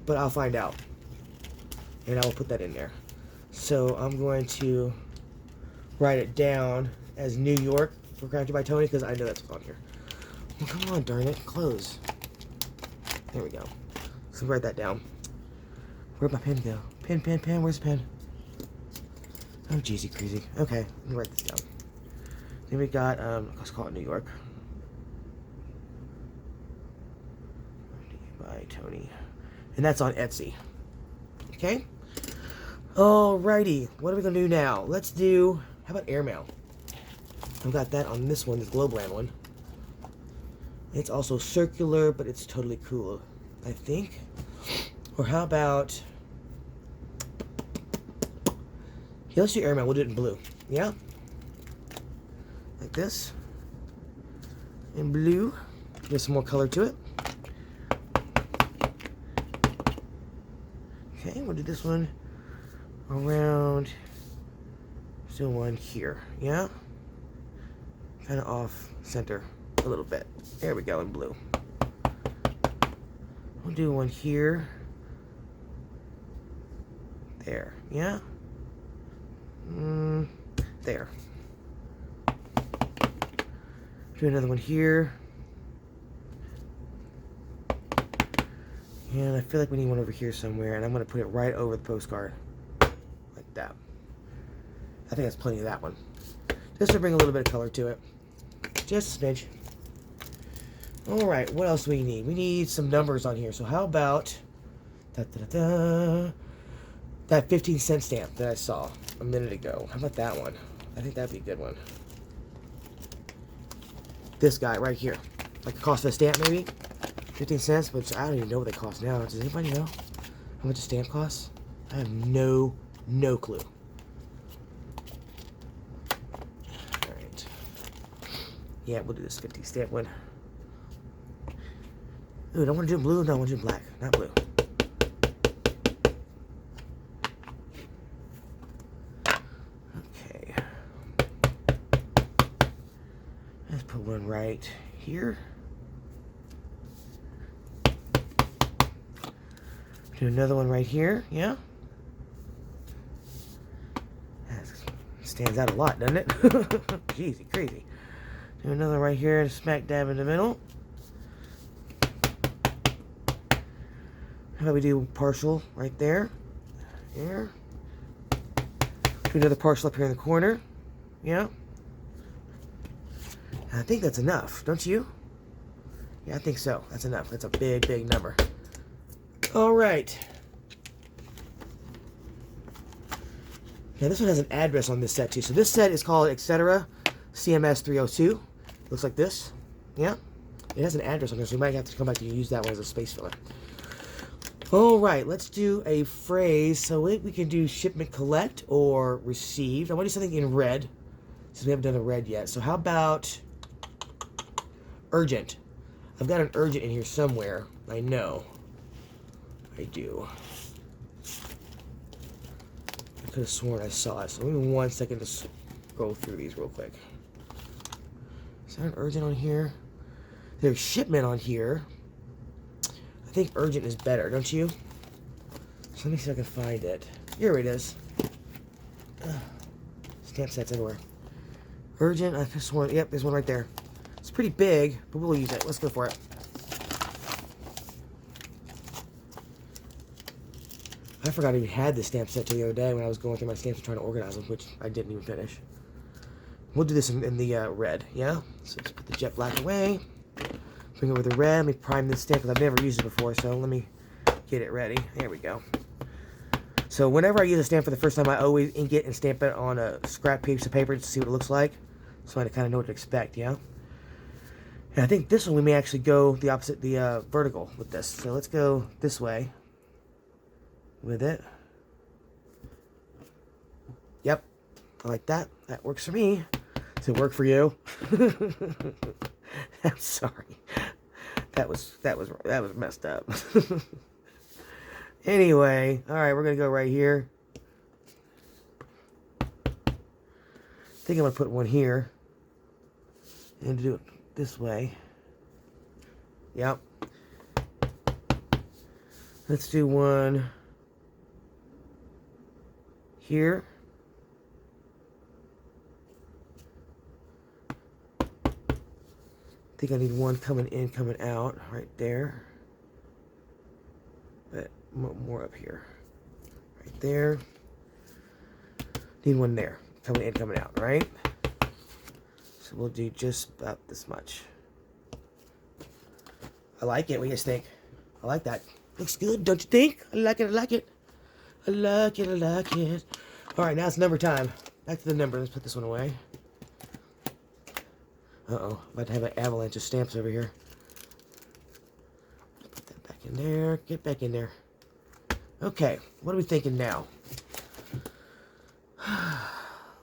S1: I'll find out, and I will put that in there. So I'm going to write it down as New York for Crafty by Tony because I know that's what's on here. Well, come on, darn it, close. There we go. So write that down. Where'd my pen go? Pen, pen, pen. Where's the pen? Oh, jeezy crazy. Okay, let me write this down. Then we got let's call it New York. By Tony. And that's on Etsy. Okay? Alrighty. What are we going to do now? Let's do... How about airmail? I've got that on this one, this Globland one. It's also circular, but it's totally cool, I think. Or how about... Yeah, let's do airmail. We'll do it in blue. Yeah? Like this. In blue. Give some more color to it. Okay, we'll do this one around, still one here, yeah? Kind of off center a little bit. There we go, in blue. we'll do one here. There, yeah? There. Do another one here. And I feel like we need one over here somewhere, and I'm going to put it right over the postcard. Like that. I think that's plenty of that one. Just to bring a little bit of color to it. Just a smidge. Alright, what else do we need? We need some numbers on here. So how about that 15-cent stamp that I saw a minute ago? How about that one? I think that'd be a good one. This guy right here. Like the cost of a stamp maybe? 15 cents, which I don't even know what they cost now. Does anybody know how much a stamp costs? I have no clue. Alright. Yeah, we'll do this 50 stamp one. Ooh, I don't want to do blue. No, I want to do black. Not blue. Okay. Let's put one right here. Do another one right here. Yeah. That stands out a lot, doesn't it? Jeez, crazy. Do another right here, smack dab in the middle. How about we do partial right there? Here. Do another partial up here in the corner. Yeah. I think that's enough, don't you? Yeah, I think so. That's enough. That's a big, big number. Alright. Now this one has an address on this set too. So this set is called Ecetera CMS 302. Looks like this. Yeah. It has an address on there, so we might have to come back to use that one as a space filler. Alright, let's do a phrase. So we can do shipment collect or received. I want to do something in red, since we haven't done a red yet. So how about urgent? I've got an urgent in here somewhere. I know. I do. I could have sworn I saw it. So give me 1 second to go through these real quick. Is there an urgent on here? There's shipment on here. I think urgent is better, don't you? So let me see if I can find it. Here it is. Stamp sets everywhere. Urgent, I could have sworn. Yep, there's one right there. It's pretty big, but we'll use it. Let's go for it. I forgot I even had this stamp set till the other day when I was going through my stamps and trying to organize them, which I didn't even finish. We'll do this in the red, yeah? So let's put the jet black away. Bring over the red. Let me prime this stamp because I've never used it before, so let me get it ready. There we go. So whenever I use a stamp for the first time, I always ink it and stamp it on a scrap piece of paper to see what it looks like, so I kind of know what to expect, yeah? And I think this one we may actually go the opposite, the vertical with this. So let's go this way with it. Yep, I like that. That works for me. Does it work for you? I'm sorry. That was messed up. Anyway, all right, we're gonna go right here. I think I'm gonna put one here and do it this way. Yep. Let's do one here. I think I need one coming in, coming out, right there. But more up here. Right there. Need one there. Coming in, coming out, right? So we'll do just about this much. I like it. What do you guys think? I like that. Looks good, don't you think? I like it, I like it. I like it, I like it. Alright, now it's number time. Back to the number. Let's put this one away. Uh-oh. About to have an avalanche of stamps over here. Put that back in there. Get back in there. Okay. What are we thinking now?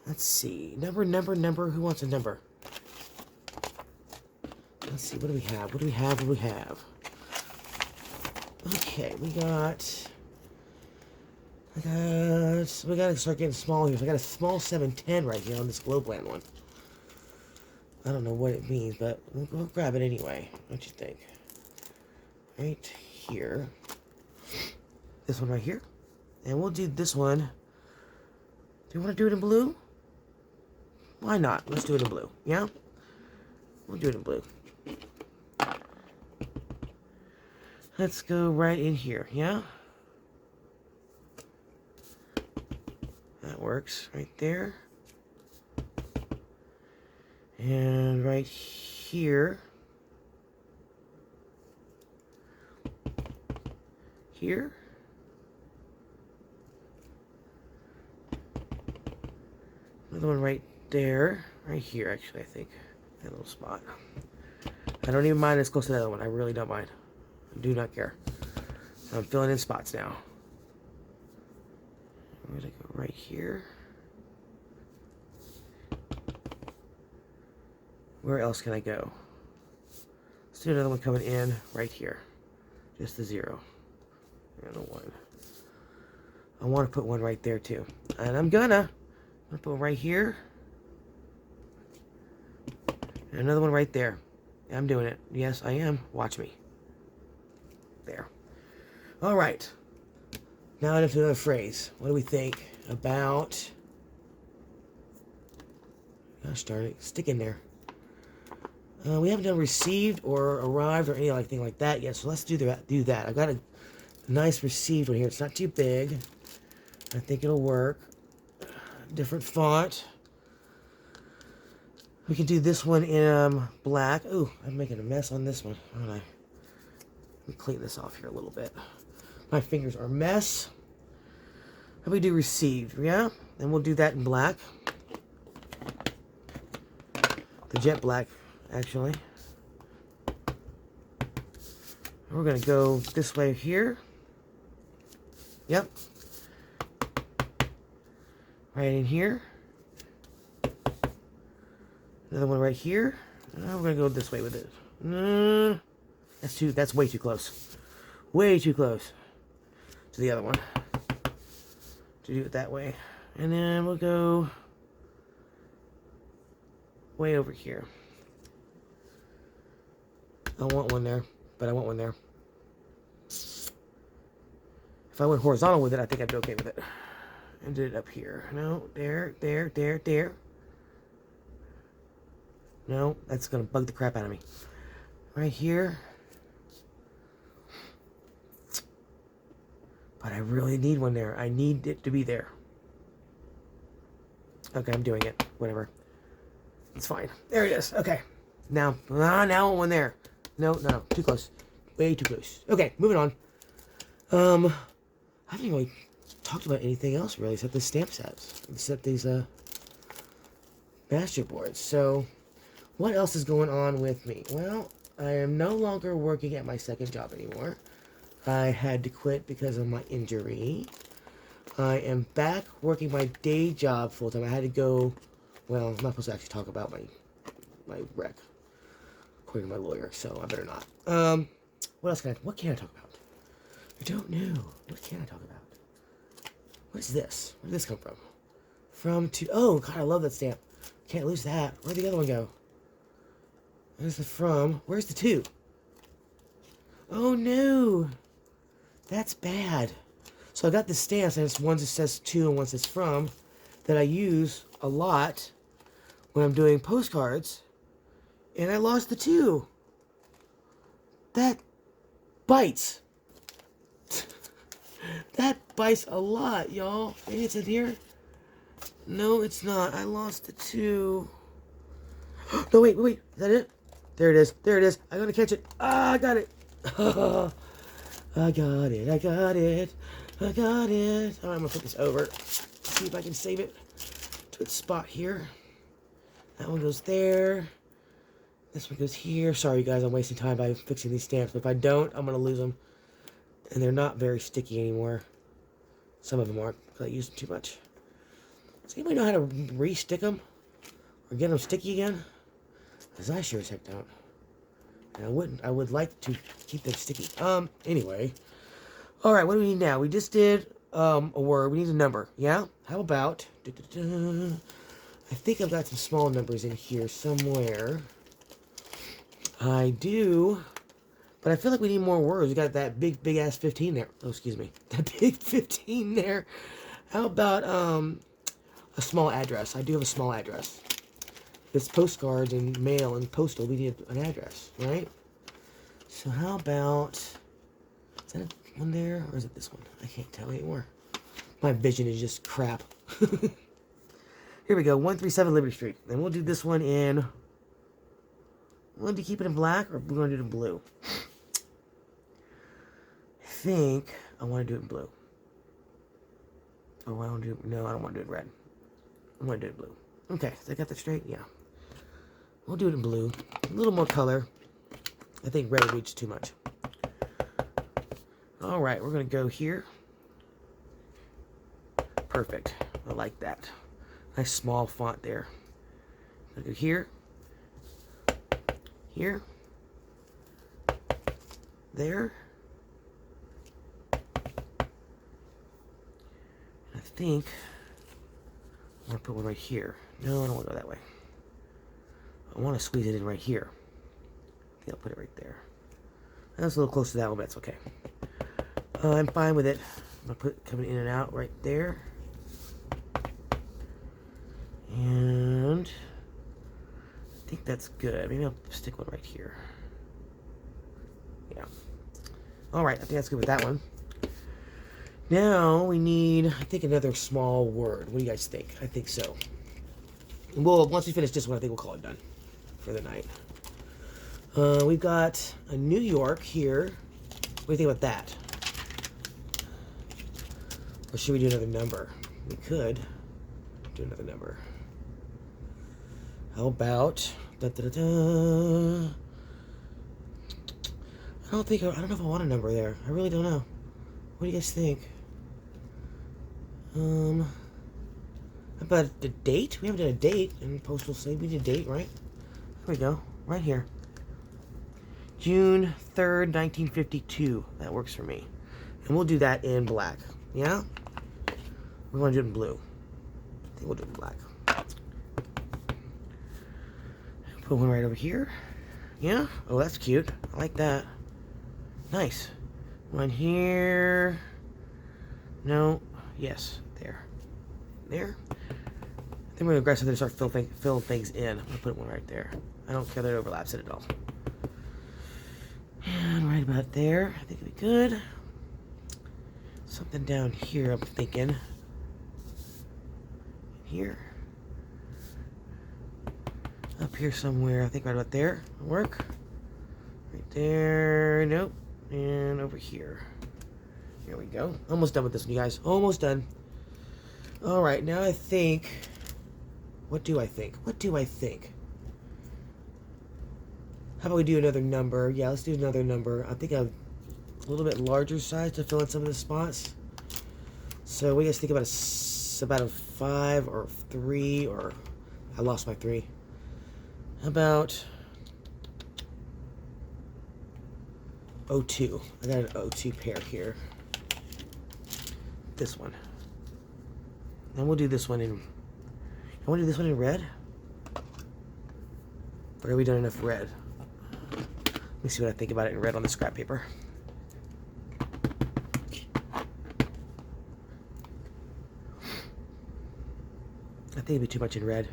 S1: Let's see. Number. Who wants a number? Let's see. What do we have? What do we have? Okay. We gotta start getting small here. So I got a small 710 right here on this Globland one. I don't know what it means, but we'll grab it anyway. What you think? Right here. This one right here. And we'll do this one. Do you want to do it in blue? Why not? Let's do it in blue. Yeah? We'll do it in blue. Let's go right in here. Yeah? That works right there. And right here. Here. Another one right there. Right here, actually, I think. That little spot. I don't even mind it's close to the other one. I really don't mind. I do not care. I'm filling in spots now. I'm going to go right here. Where else can I go? Let's do another one coming in right here. Just the 0. And a 1. I want to put one right there too. And I'm gonna put one right here. And another one right there. I'm doing it. Yes, I am. Watch me. There. Alright. Now into another phrase. What do we think about... Gosh darn it. Stick in there. We haven't done received or arrived or anything like that yet, so let's do that. I got a nice received one here. It's not too big. I think it'll work. Different font. We can do this one in black. Ooh, I'm making a mess on this one, aren't I? Let me clean this off here a little bit. My fingers are a mess. How do we do received? Yeah, and we'll do that in black. The jet black, actually. We're going to go this way here. Yep. Right in here. Another one right here. We're going to go this way with it. That's way too close. Way too close to the other one. To do it that way. And then we'll go way over here. I want one there, but I want one there. If I went horizontal with it, I think I'd be okay with it. And did it up here. No, there. No, that's going to bug the crap out of me. Right here. But I really need one there. I need it to be there. Okay, I'm doing it. Whatever. It's fine. There it is. Okay. Now I want one there. No. Too close. Way too close. Okay, moving on. I haven't really talked about anything else really except the stamp sets. Except these Masterboards. So, what else is going on with me? Well, I am no longer working at my second job anymore. I had to quit because of my injury. I am back working my day job full time. I had to go... Well, I'm not supposed to actually talk about my wreck, according to my lawyer, so I better not. What can I talk about? I don't know. What can I talk about? What is this? Where did this come from? Oh, God, I love that stamp. Can't lose that. Where'd the other one go? Where's the from? Where's the to? Oh, no. That's bad. So I got the stamps, and it's one that says to and one says from, that I use a lot when I'm doing postcards, and I lost the to. That bites. That bites a lot, y'all. Maybe it's in here. No, it's not. I lost the to. No, wait. Is that it? There it is. I'm gonna catch it. Ah, I got it. I got it. Alright, I'm gonna put this over. See if I can save it to its spot here. That one goes there. This one goes here. Sorry, guys, I'm wasting time by fixing these stamps. But if I don't, I'm gonna lose them. And they're not very sticky anymore. Some of them aren't, because I use them too much. Does anybody know how to re-stick them? Or get them sticky again? Because I sure as heck don't. And I would like to keep them sticky. Anyway. Alright, what do we need now? We just did a word. We need a number. Yeah? How about... I think I've got some small numbers in here somewhere. I do. But I feel like we need more words. We got that big ass 15 there. Oh, excuse me. That big 15 there. How about a small address? I do have a small address. This postcards and mail and postal, we need an address, right? So how about, is that one there, or is it this one? I can't tell anymore. My vision is just crap. Here we go, 137 Liberty Street. And we'll do this one in, we'll to keep it in black, or we're going to do it in blue? I think I want to do it in blue. Oh, I don't do, no, I don't want to do it in red. I want to do it in blue. Okay, so I got that straight? Yeah. We'll do it in blue. A little more color. I think red reaches too much. Alright, we're going to go here. Perfect. I like that. Nice small font there. I'll go here. Here. There. I think I want to put one right here. No, I don't want to go that way. I want to squeeze it in right here. I think I'll put it right there. That's a little close to that one, but that's okay. I'm fine with it. I'm going to put it coming in and out right there. And I think that's good. Maybe I'll stick one right here. Yeah. Alright, I think that's good with that one. Now we need, I think, another small word. What do you guys think? I think so. And once we finish this one, I think we'll call it done for the night. We've got a New York here. What do you think about that? Or should we do another number? We could do another number. How about I don't know if I want a number there. I really don't know. What do you guys think? How about the date? We haven't done a date in postal slave. We did a date, right? There we go. Right here. June 3rd, 1952. That works for me. And we'll do that in black. Yeah? We want to do it in blue. I think we'll do it in black. Put one right over here. Yeah? Oh, that's cute. I like that. Nice. One here. No. Yes. There. There. I think we're going to aggressively start filling things in. I'm going to put one right there. I don't care that it overlaps it at all. And right about there. I think it'll be good. Something down here, I'm thinking. Here. Up here somewhere. I think right about there. Will work. Right there. Nope. And over here. Here we go. Almost done with this one, you guys. Almost done. Alright, now I think... What do I think? What do I think? How about we do another number? Yeah, let's do another number. I think a little bit larger size to fill in some of the spots. So what do you guys think about a 5 or 3 or... I lost my 3. How about... 02. I got an 02 pair here. This one. Then we'll do this one in... I want to do this one in red? Or have we done enough red? Let me see what I think about it in red on the scrap paper. I think it'd be too much in red.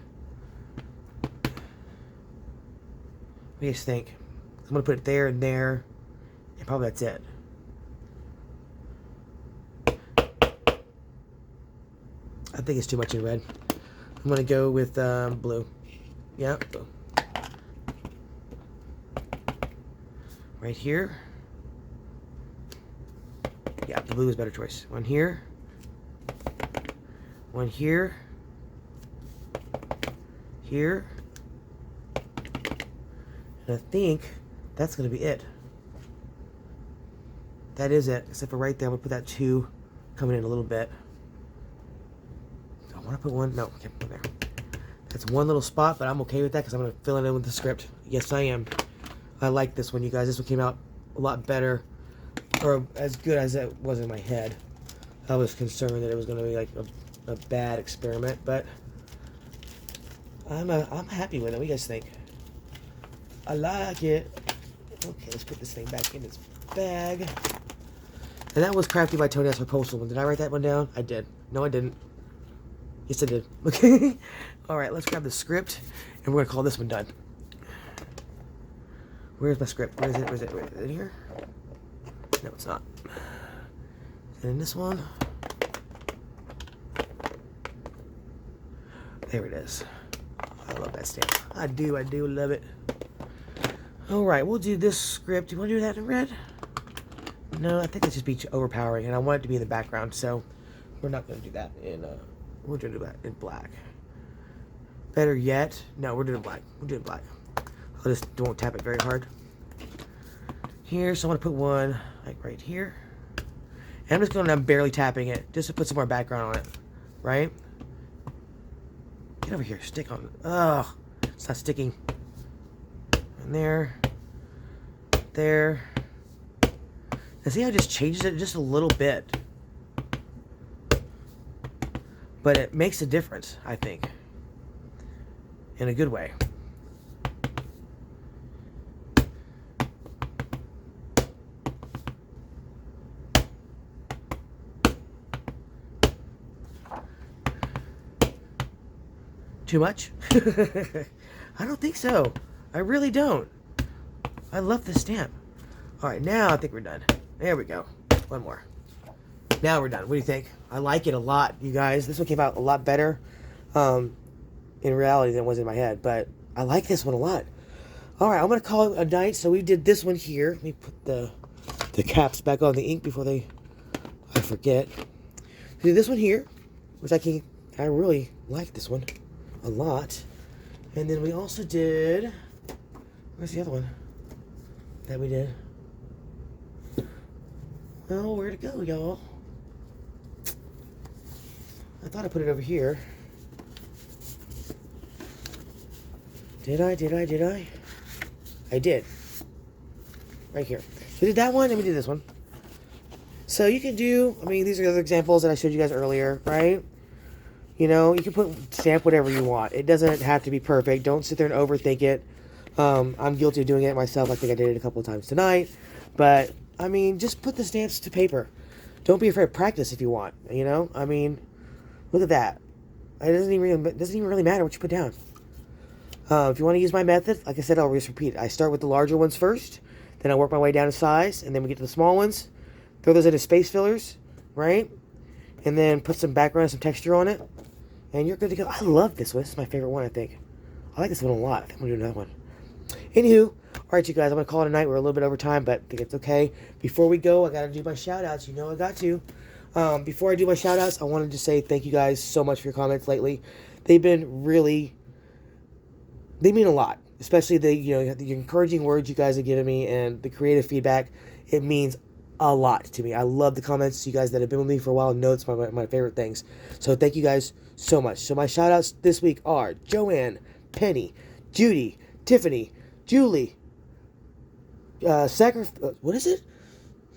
S1: What do you guys think? I'm going to put it there and there. And probably that's it. I think it's too much in red. I'm going to go with blue. Yeah, blue. Right here. Yeah, the blue is a better choice. One here. One here. Here. And I think that's going to be it. That is it. Except for right there, I'm going to put that 2 coming in a little bit. I want to put one. No, I can't put there. That's one little spot, but I'm okay with that because I'm going to fill it in with the script. Yes, I am. I like this one, you guys. This one came out a lot better, or as good as it was in my head. I was concerned that it was going to be like a bad experiment, but I'm happy with it. What do you guys think? I like it. Okay, let's put this thing back in its bag. And that was Crafty by Tony. That's her postal one. Did I write that one down? I did. No, I didn't. Yes, I did. Okay. Alright, let's grab the script. And we're going to call this one done. Where's my script? Where is it? Where is it? Is it here? No, it's not. And in this one. There it is. I love that stamp. I do love it. Alright, we'll do this script. Do you want to do that in red? No, I think it's just be overpowering, and I want it to be in the background, so we're not going to do that in, we're going to do that in black. Better yet, no, we're doing black. We're doing black. I'll just don't tap it very hard. Here, so I want to put one, like right here. And I'm just going to, I'm barely tapping it, just to put some more background on it, right? Get over here, stick on it. Ugh, it's not sticking. And there. There. And see how it just changes it just a little bit. But it makes a difference, I think. In a good way. Too much? I don't think so. I really don't. I love this stamp. Alright, now I think we're done. There we go. One more. Now we're done. What do you think? I like it a lot, you guys. This one came out a lot better in reality than it was in my head. But I like this one a lot. Alright, I'm going to call it a night. So we did this one here. Let me put the caps back on the ink before I forget. We did this one here, which I really like this one a lot. And then we also did, where's the other one that we did? Oh, where'd it go, y'all? I thought I put it over here. Did I? I did. Right here. So we did that one, and we did this one. So you can do, I mean, these are the other examples that I showed you guys earlier, right? You know, you can stamp whatever you want. It doesn't have to be perfect. Don't sit there and overthink it. I'm guilty of doing it myself. I think I did it a couple of times tonight. But, I mean, just put the stamps to paper. Don't be afraid to practice if you want, you know? I mean, look at that. It doesn't even really matter what you put down. If you want to use my method, like I said, I'll just repeat it. I start with the larger ones first. Then I work my way down in size. And then we get to the small ones. Throw those into space fillers, right? And then put some background, some texture on it. And you're good to go. I love this one. This is my favorite one, I think. I like this one a lot. I think I'm going to do another one. Anywho, alright, you guys. I'm going to call it a night. We're a little bit over time, but I think it's okay. Before we go, I got to do my shout-outs. You know I got to. Before I do my shout-outs, I wanted to say thank you guys so much for your comments lately. They've been really... They mean a lot. Especially the encouraging words you guys have given me and the creative feedback. It means a lot to me. I love the comments. You guys that have been with me for a while know it's my favorite things. So thank you guys so much. So my shout outs this week are Joanne, Penny, Judy, Tiffany, Julie, what is it?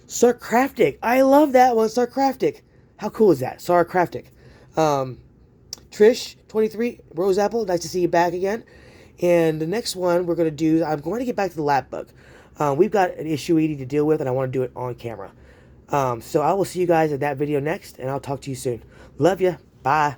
S1: Sarcraftic. I love that one. Sarcraftic. How cool is that? Sarcraftic. Trish, 23, Rose Apple. Nice to see you back again. And the next one we're going to do, I'm going to get back to the lap book. We've got an issue we need to deal with, and I want to do it on camera. So I will see you guys in that video next, and I'll talk to you soon. Love ya. Bye.